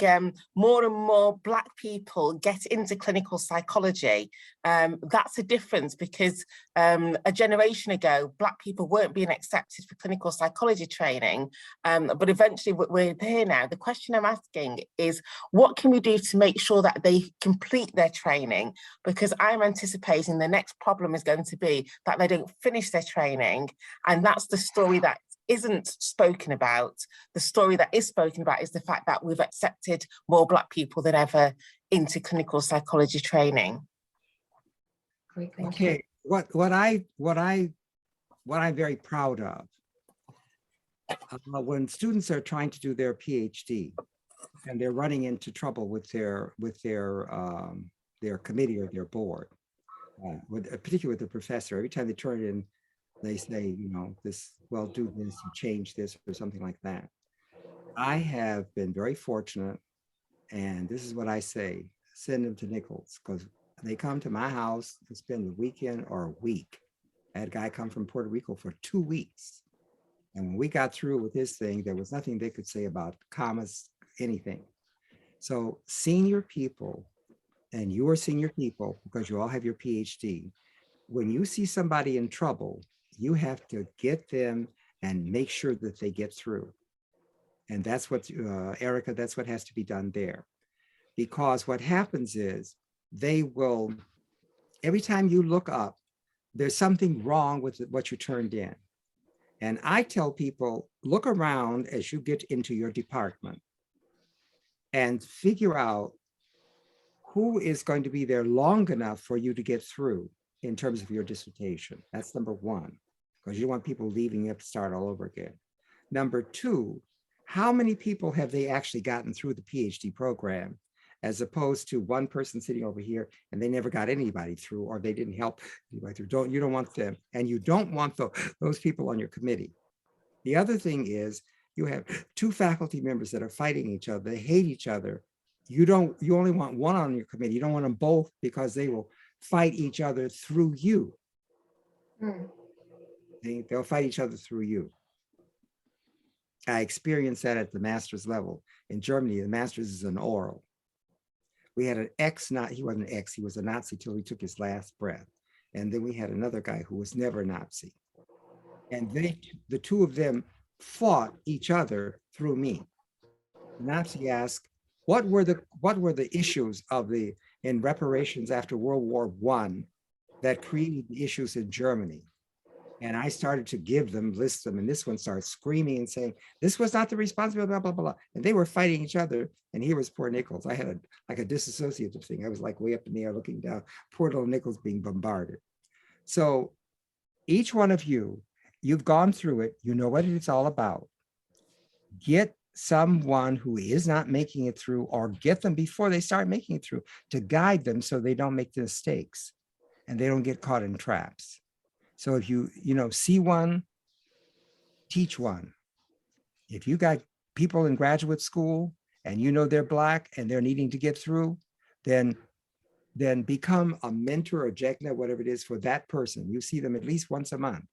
more and more Black people get into clinical psychology. That's a difference because a generation ago, Black people weren't being accepted for clinical psychology training, but eventually we're there now. The question I'm asking is, what can we do to make sure that they complete their training? Because I'm anticipating the next problem is going to be that they don't finish their training. And that's the story that isn't spoken about. The story that is spoken about is the fact that we've accepted more Black people than ever into clinical psychology training. Great, thank Okay, what I'm very proud of, when students are trying to do their PhD and they're running into trouble with their committee or their board, particularly with the professor, every time they turn it in, they say, you know, do this, you change this, or something like that. I have been very fortunate, and this is what I say, send them to Nichols, because they come to my house to spend the weekend or a week. I had a guy come from Puerto Rico for 2 weeks. And when we got through with his thing, there was nothing they could say about commas, anything. So senior people, and you are senior people because you all have your PhD, when you see somebody in trouble, you have to get them and make sure that they get through. And that's what, Erica, that's what has to be done there. Because what happens is they will, every time you look up, there's something wrong with what you turned in. And I tell people, look around as you get into your department and figure out who is going to be there long enough for you to get through in terms of your dissertation. That's number one, because you want people leaving, you have to start all over again. Number two, how many people have they actually gotten through the PhD program, as opposed to one person sitting over here and they never got anybody through, or they didn't help anybody through. You don't want them, and you don't want those people on your committee. The other thing is you have two faculty members that are fighting each other, they hate each other. You only want one on your committee. You don't want them both, because they will fight each other through you. They'll fight each other through you. I experienced that at the master's level. In Germany, the master's is an oral. We had an he wasn't an ex, he was a Nazi till he took his last breath. And then we had another guy who was never a Nazi. And the two of them fought each other through me. The Nazi asked, what were the issues in reparations after World War I that created the issues in Germany? And I started to list them, and this one started screaming and saying, this was not the responsibility, blah, blah, blah. And they were fighting each other. And here was poor Nichols. I had like a disassociative thing. I was like way up in the air looking down, poor little Nichols being bombarded. So each one of you, you've gone through it. You know what it's all about. Get someone who is not making it through, or get them before they start making it through, to guide them so they don't make the mistakes and they don't get caught in traps. So if you see one, teach one. If you got people in graduate school and you know they're Black and they're needing to get through, then become a mentor or JECNA, whatever it is, for that person. You see them at least once a month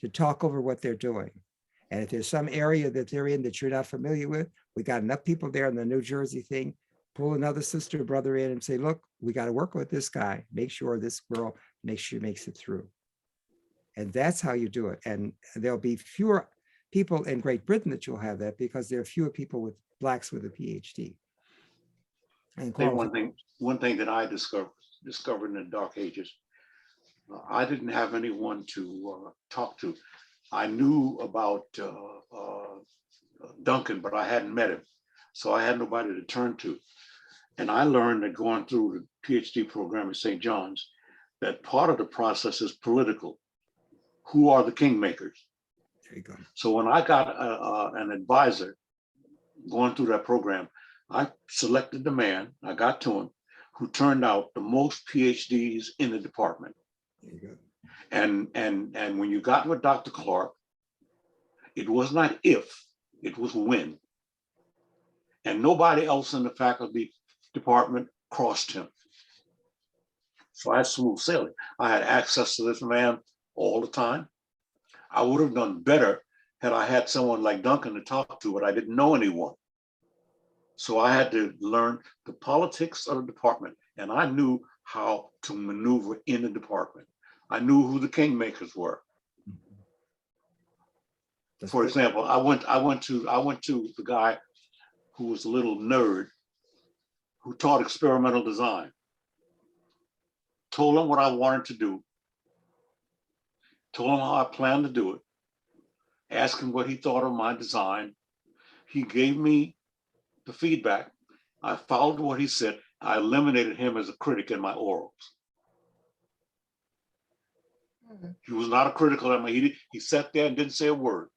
to talk over what they're doing. And if there's some area that they're in that you're not familiar with, we got enough people there in the New Jersey thing, pull another sister or brother in and say, look, we got to work with this guy, make sure this girl makes it through. And that's how you do it. And there'll be fewer people in Great Britain that you'll have that, because there are fewer people Blacks with a PhD. And one thing that I discovered in the dark ages, I didn't have anyone to talk to. I knew about Duncan, but I hadn't met him. So I had nobody to turn to. And I learned that going through the PhD program at St. John's, that part of the process is political. Who are the kingmakers? There you go. So when I got an advisor going through that program, I selected the man, I got to him, who turned out the most PhDs in the department. There you go. And when you got with Dr. Clark, it was not if, it was when. And nobody else in the faculty department crossed him. So I had smooth sailing. I had access to this man all the time. I would have done better had I had someone like Duncan to talk to, but I didn't know anyone. So I had to learn the politics of the department, and I knew how to maneuver in the department. I knew who the kingmakers were. For example, I went to the guy who was a little nerd who taught experimental design. Told him what I wanted to do. Told him how I planned to do it. Asked him what he thought of my design. He gave me the feedback. I followed what he said. I eliminated him as a critic in my orals. He was not a critical. I mean, he sat there and didn't say a word,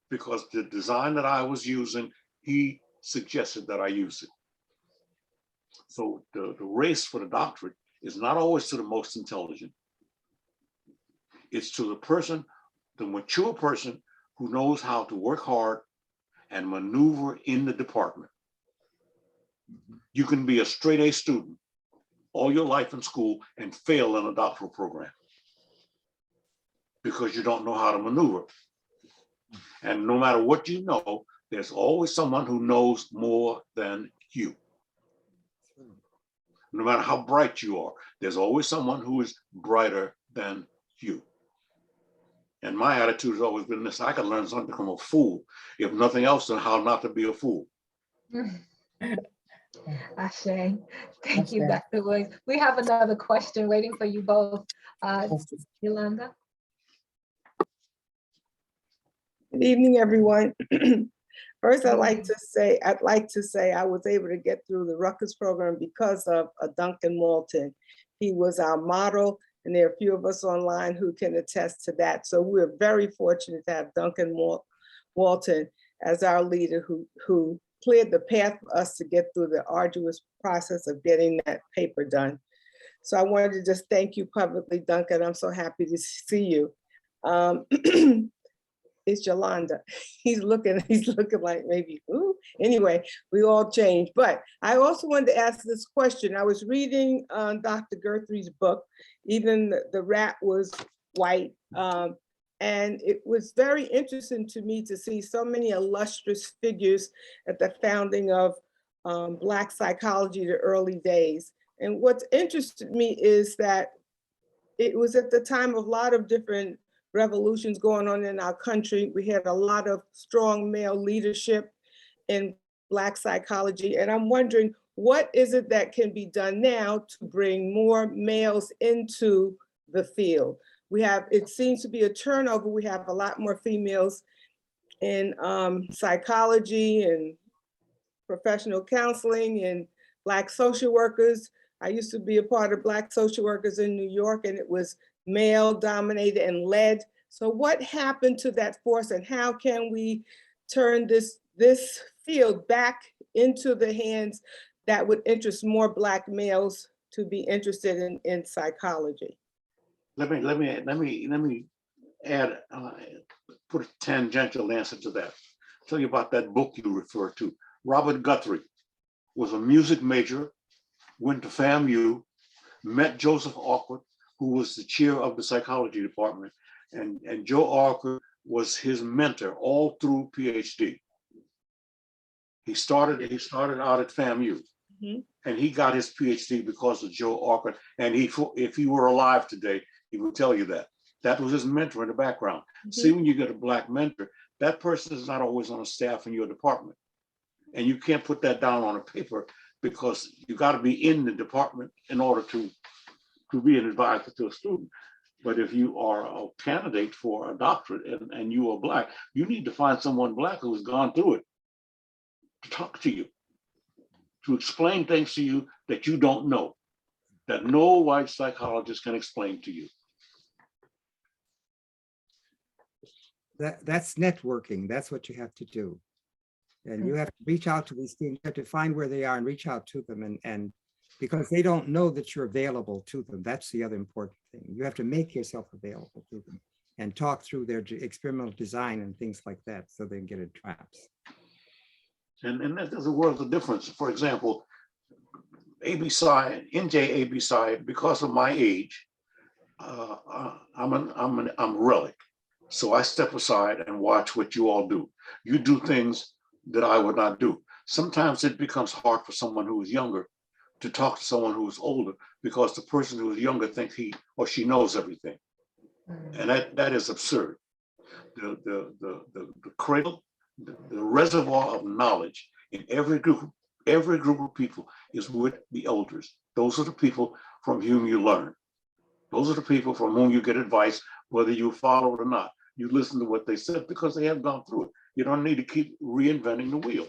because the design that I was using, he suggested that I use it. So the race for the doctorate is not always to the most intelligent. It's to the person, the mature person, who knows how to work hard and maneuver in the department. You can be a straight A student all your life in school and fail in a doctoral program because you don't know how to maneuver. And no matter what you know, There's always someone who knows more than you. No matter how bright you are, there's always someone who is brighter than you. And my attitude has always been this: I can learn something from a fool, if nothing else, then how not to be a fool. Ashe. Thank you, Dr. Williams. We have another question waiting for you both. Yolanda? Good evening, everyone. First, I'd like to say I was able to get through the Rutgers program because of Duncan Walton. He was our model, and there are a few of us online who can attest to that. So we're very fortunate to have Duncan Walton as our leader who cleared the path for us to get through the arduous process of getting that paper done. So I wanted to just thank you publicly, Duncan. I'm so happy to see you. It's Yolanda. He's looking like maybe, ooh. Anyway, we all change. But I also wanted to ask this question. I was reading Dr. Guthrie's book, Even the Rat Was White. And it was very interesting to me to see so many illustrious figures at the founding of Black psychology, the early days. And what's interested me is that it was at the time of a lot of different revolutions going on in our country. We had a lot of strong male leadership in Black psychology. And I'm wondering, what is it that can be done now to bring more males into the field? It seems to be a turnover. We have a lot more females in psychology and professional counseling and Black social workers. I used to be a part of Black social workers in New York, and it was male dominated and led. So what happened to that force, and how can we turn this field back into the hands that would interest more Black males to be interested in psychology? Let me add, put a tangential answer to that. Tell you about that book you refer to. Robert Guthrie was a music major, went to FAMU, met Joseph Awkward, who was the chair of the psychology department, and Joe Awkward was his mentor all through PhD. He started out at FAMU, and he got his PhD because of Joe Awkward. And if he were alive today, he would tell you that. That was his mentor in the background. See, when you get a Black mentor, that person is not always on a staff in your department. And you can't put that down on a paper, because you got to be in the department in order to be an advisor to a student. But if you are a candidate for a doctorate and you are Black, you need to find someone Black who has gone through it to talk to you, to explain things to you that you don't know, that no white psychologist can explain to you. That's networking. That's what you have to do. And you have to reach out to these things, you have to find where they are and reach out to them, and because they don't know that you're available to them. That's the other important thing. You have to make yourself available to them and talk through their experimental design and things like that so they can get in traps. And there's a world of difference. For example, ABPsi, NJ ABPsi, because of my age, I'm a relic. So I step aside and watch what you all do. You do things that I would not do. Sometimes it becomes hard for someone who is younger to talk to someone who is older, because the person who is younger thinks he or she knows everything. And that is absurd. The cradle, the reservoir of knowledge in every group of people is with the elders. Those are the people from whom you learn. Those are the people from whom you get advice, whether you follow it or not. You listen to what they said because they have gone through it. You don't need to keep reinventing the wheel.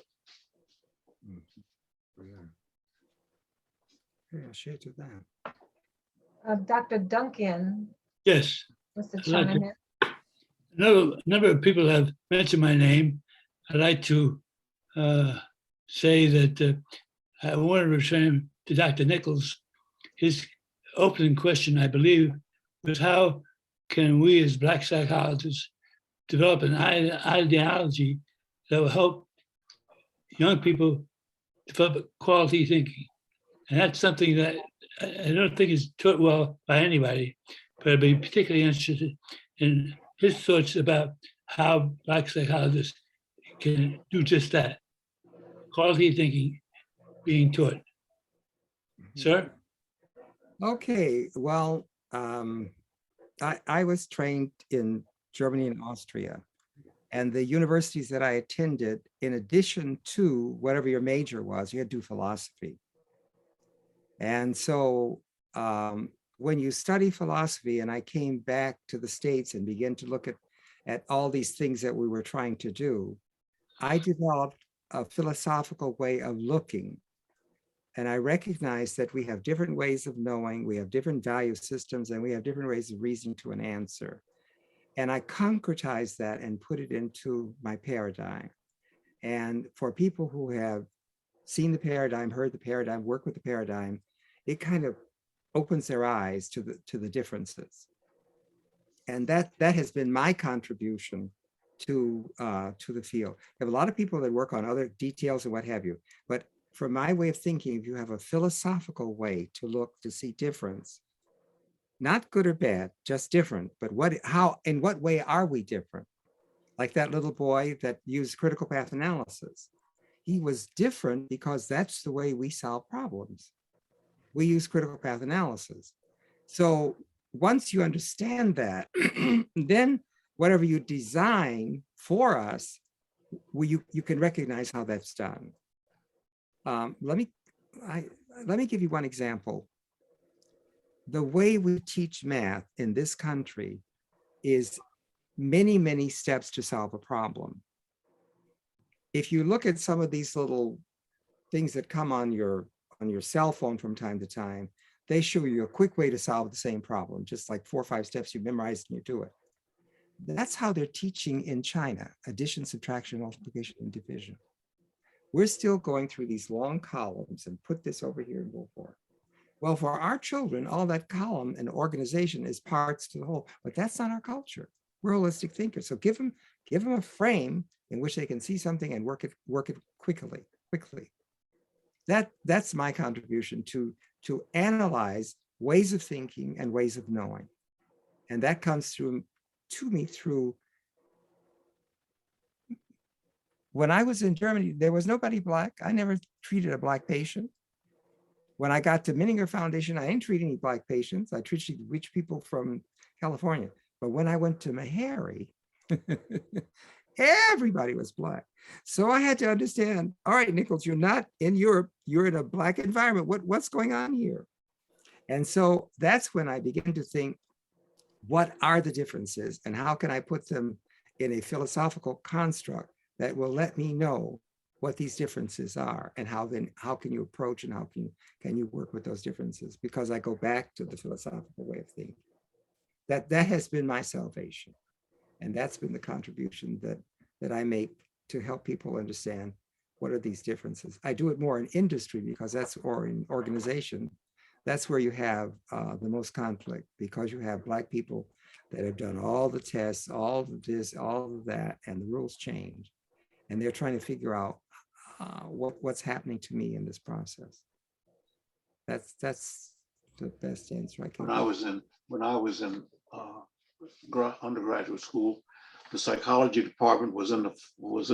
Yeah, share to that. Dr. Duncan. Yes. What's the chime in? A number of people have mentioned my name. I'd like to say that I want to return to Dr. Nichols. His opening question, I believe, was how can we as Black psychologists develop an ideology that will help young people develop quality thinking? And that's something that I don't think is taught well by anybody, but I'd be particularly interested in his thoughts about how Black psychologists can do just that. Quality thinking being taught. Sir? Okay, well, I was trained in Germany and Austria. And the universities that I attended, in addition to whatever your major was, you had to do philosophy. And so when you study philosophy, and I came back to the States and began to look at all these things that we were trying to do, I developed a philosophical way of looking. And I recognized that we have different ways of knowing, we have different value systems, and we have different ways of reasoning to an answer. And I concretized that and put it into my paradigm. And for people who have seen the paradigm, heard the paradigm, worked with the paradigm, it kind of opens their eyes to the differences. And that has been my contribution to the field. We have a lot of people that work on other details and what have you. But from my way of thinking, if you have a philosophical way to look to see difference, not good or bad, just different, but in what way are we different? Like that little boy that used critical path analysis. He was different because that's the way we solve problems. We use critical path analysis. So once you understand that, then whatever you design for us, you can recognize how that's done. Let me give you one example. The way we teach math in this country is many, many steps to solve a problem. If you look at some of these little things that come on your cell phone from time to time, they show you a quick way to solve the same problem, just like 4 or 5 steps you memorize and you do it. That's how they're teaching in China: addition, subtraction, multiplication, and division. We're still going through these long columns and put this over here and go forward. Well, for our children, all that column and organization is parts to the whole, but that's not our culture. We're holistic thinkers. So give them a frame in which they can see something and work it quickly. That's my contribution to analyze ways of thinking and ways of knowing. And that comes to me through, when I was in Germany, there was nobody Black. I never treated a Black patient. When I got to Menninger Foundation, I didn't treat any Black patients. I treated rich people from California. But when I went to Meharry, everybody was Black. So I had to understand, all right, Nichols, you're not in Europe, you're in a Black environment. What's going on here? And so that's when I began to think, what are the differences and how can I put them in a philosophical construct that will let me know what these differences are, and how can you approach and how can you work with those differences? Because I go back to the philosophical way of thinking. That has been my salvation. And that's been the contribution that I make to help people understand what are these differences. I do it more in industry because or in organization. That's where you have the most conflict, because you have Black people that have done all the tests, all of this, all of that, and the rules change. And they're trying to figure out what's happening to me in this process. That's the best answer I can give. When I was in undergraduate school, the psychology department was in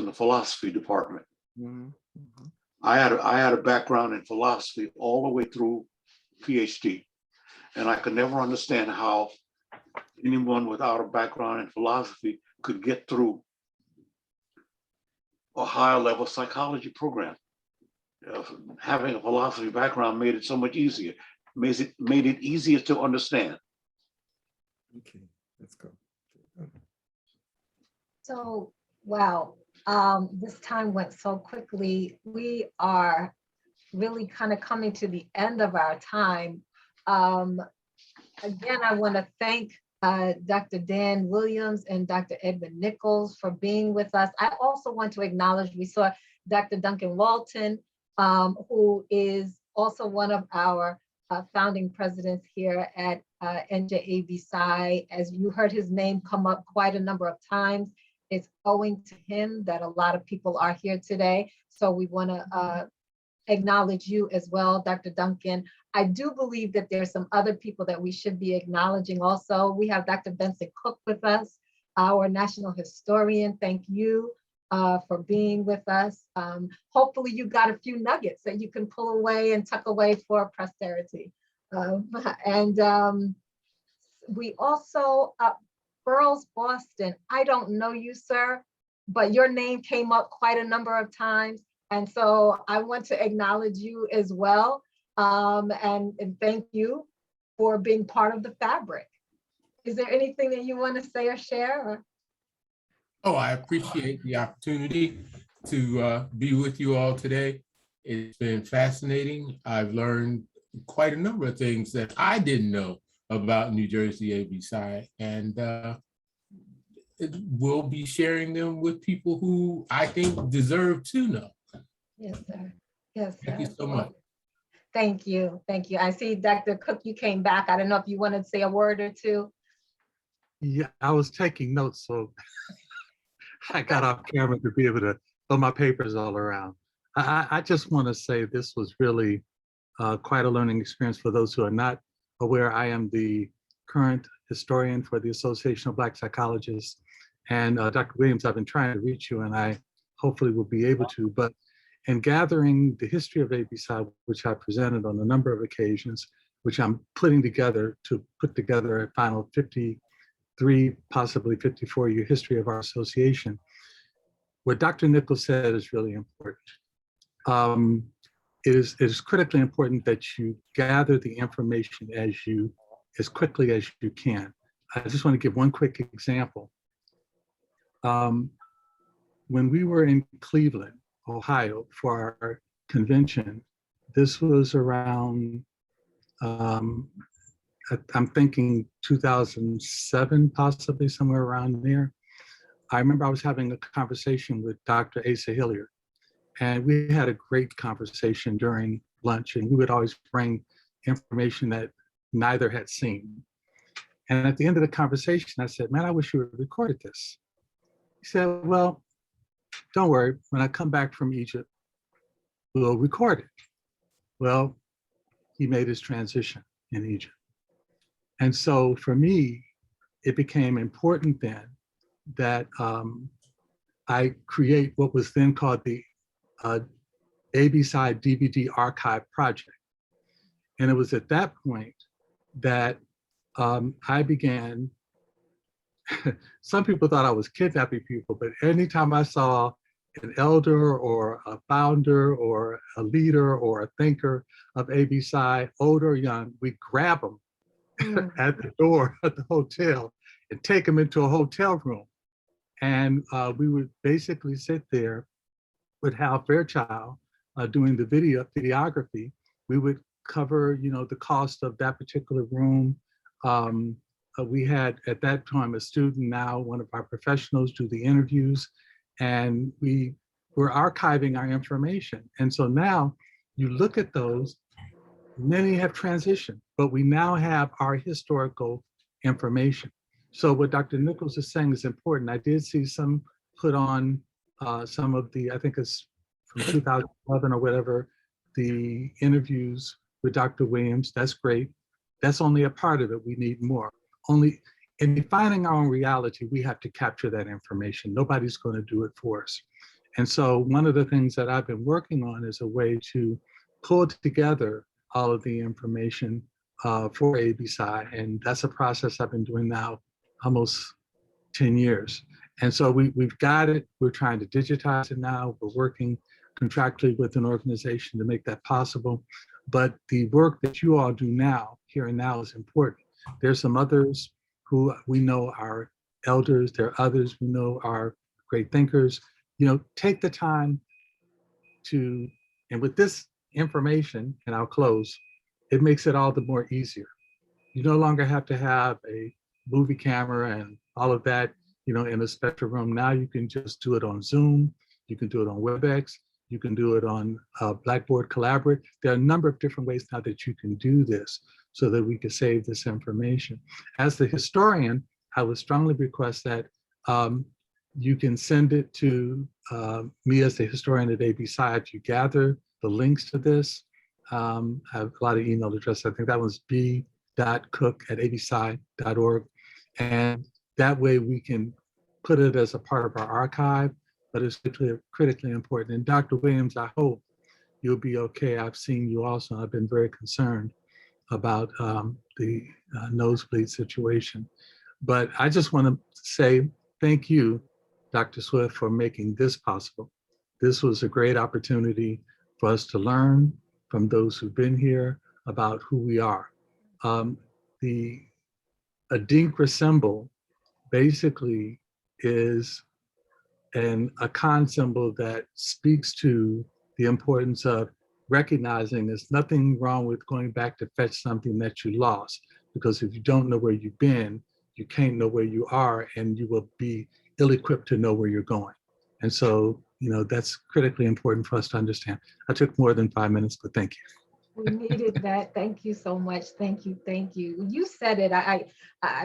the philosophy department. Mm-hmm. Mm-hmm. I had a background in philosophy all the way through PhD, and I could never understand how anyone without a background in philosophy could get through a higher level psychology program. Having a philosophy background made it so much easier. Made it easier to understand. Okay, let's go. So, wow, this time went so quickly. We are really kind of coming to the end of our time. Again, I want to thank Dr. Dan Williams and Dr. Edwin Nichols for being with us. I also want to acknowledge, we saw Dr. Duncan Walton, who is also one of our founding presidents here at ABPsi. As you heard his name come up quite a number of times, it's owing to him that a lot of people are here today. So we want to acknowledge you as well, Dr. Duncan. I do believe that there's some other people that we should be acknowledging also. We have Dr. Benson Cook with us, our national historian. Thank you. for being with us. Hopefully you got a few nuggets that you can pull away and tuck away for posterity. We also, Burroughs Boston, I don't know you, sir, but your name came up quite a number of times. And so I want to acknowledge you as well. And thank you for being part of the fabric. Is there anything that you want to say or share? Or? Oh, I appreciate the opportunity to be with you all today. It's been fascinating. I've learned quite a number of things that I didn't know about New Jersey ABPsi, and we'll be sharing them with people who I think deserve to know. Yes, sir. Yes, sir. Thank you so much. Thank you. Thank you. I see Dr. Cook, you came back. I don't know if you wanted to say a word or two. Yeah, I was taking notes, so I got off camera to be able to throw my papers all around. I just want to say this was really quite a learning experience for those who are not aware. I am the current historian for the Association of Black Psychologists. And Dr. Williams, I've been trying to reach you, and I hopefully will be able to. But in gathering the history of ABPsi, which I presented on a number of occasions, which I'm putting together to put together a final 53, possibly 54-year history of our association, what Dr. Nichols said is really important. It is critically important that you gather the information as quickly as you can. I just want to give one quick example. When we were in Cleveland, Ohio, for our convention, this was around, I'm thinking 2007, possibly somewhere around there. I remember I was having a conversation with Dr. Asa Hilliard, and we had a great conversation during lunch, and we would always bring information that neither had seen. And at the end of the conversation, I said, man, I wish you had recorded this. He said, well, don't worry, when I come back from Egypt, we'll record it. Well, he made his transition in Egypt. And so for me, it became important then that I create what was then called the ABPsi DVD Archive Project. And it was at that point that I began, some people thought I was kidnapping people, but anytime I saw an elder or a founder or a leader or a thinker of ABPsi, old or young, we grab them at the door of the hotel and take them into a hotel room. And we would basically sit there with Hal Fairchild doing the videography. We would cover, the cost of that particular room. We had at that time a student, now one of our professionals, do the interviews, and we were archiving our information. And so now you look at those, many have transitioned, but we now have our historical information. So what Dr. Nichols is saying is important. I did see some put on some of the, I think it's from 2011 or whatever, the interviews with Dr. Williams. That's great. That's only a part of it. We need more. Only in defining our own reality, we have to capture that information. Nobody's going to do it for us. And so one of the things that I've been working on is a way to pull together all of the information for ABPsi. And that's a process I've been doing now almost 10 years. And so we've got it. We're trying to digitize it now. We're working contractually with an organization to make that possible. But the work that you all do now, here and now, is important. There's some others who we know are elders. There are others we know are great thinkers. Take the time to, and with this information, and I'll close, it makes it all the more easier. You no longer have to have a movie camera and all of that, in a special room. Now you can just do it on Zoom. You can do it on WebEx. You can do it on Blackboard Collaborate. There are a number of different ways now that you can do this so that we can save this information. As the historian, I would strongly request that you can send it to me as the historian at ABPsi to gather the links to this. I have a lot of email addresses. I think that was b.cook@abpsi.org. And that way we can put it as a part of our archive. but it's critically important. And Dr. Williams, I hope you'll be okay. I've seen you also. I've been very concerned about the nosebleed situation. But I just want to say thank you, Dr. Swift, for making this possible. This was a great opportunity for us to learn from those who've been here about who we are. The Adinkra symbol basically is a Akan symbol that speaks to the importance of recognizing there's nothing wrong with going back to fetch something that you lost, because if you don't know where you've been, you can't know where you are, and you will be ill-equipped to know where you're going. And so, that's critically important for us to understand. I took more than 5 minutes, but thank you. We needed that. Thank you so much. Thank you. Thank you. You said it. I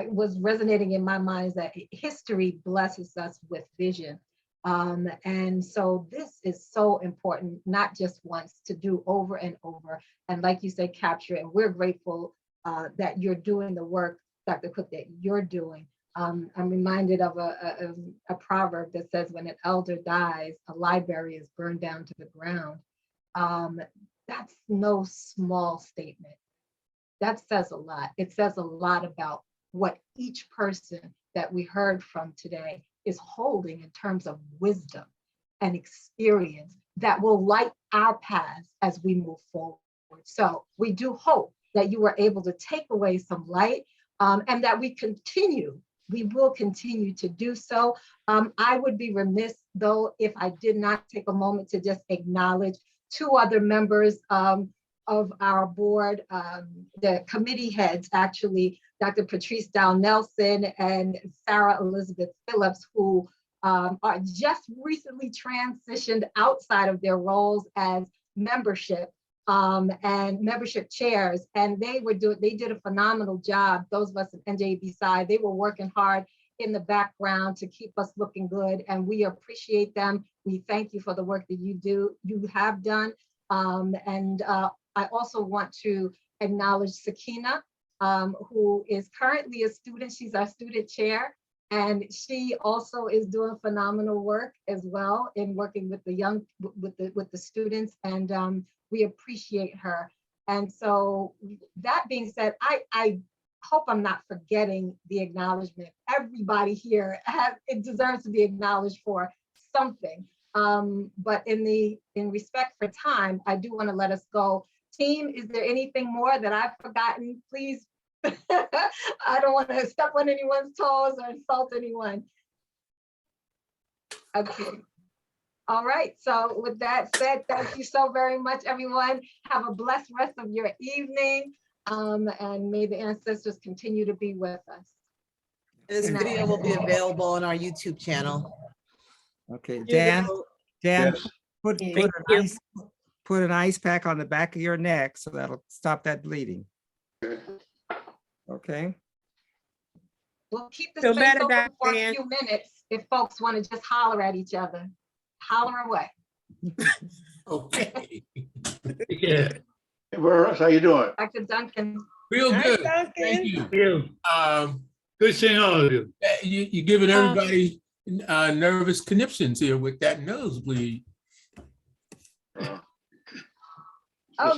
was resonating in my mind that history blesses us with vision. And so this is so important, not just once, to do over and over. And like you said, capture it. And we're grateful that you're doing the work, Dr. Cook, that you're doing. I'm reminded of a proverb that says, when an elder dies, a library is burned down to the ground. That's no small statement. That says a lot. It says a lot about what each person that we heard from today is holding in terms of wisdom and experience that will light our paths as we move forward. So we do hope that you were able to take away some light, and that we will continue to do so. I would be remiss, though, if I did not take a moment to just acknowledge two other members of our board, the committee heads, actually, Dr. Patrice Dow Nelson and Sarah Elizabeth Phillips, who are just recently transitioned outside of their roles as membership and membership chairs. And they did a phenomenal job. Those of us at NJABPsi, they were working hard in the background to keep us looking good, and we appreciate them. We thank you for the work that you have done. I also want to acknowledge Sakina, who is currently a student. She's our student chair, and she also is doing phenomenal work as well in working with the students, and we appreciate her. And so that being said, I hope I'm not forgetting the acknowledgement. Everybody here it deserves to be acknowledged for something. But in respect for time, I do want to let us go. Team, is there anything more that I've forgotten? Please, I don't want to step on anyone's toes or insult anyone. Okay. All right. So with that said, thank you so very much, everyone. Have a blessed rest of your evening. And may the ancestors continue to be with us. This video will be available on our YouTube channel. Okay, Dan, Yes. put an ice pack on the back of your neck so that'll stop that bleeding. Okay. We'll keep the Feel space better, open for a Diane. few minutes if folks want to just holler at each other. Holler away. Okay. Yeah. Hey, Burris, how you doing? Dr. Duncan. Real Hi, good. Duncan. Thank you. You. Good seeing all of you. You're giving everybody nervous conniptions here with that nosebleed. Oh,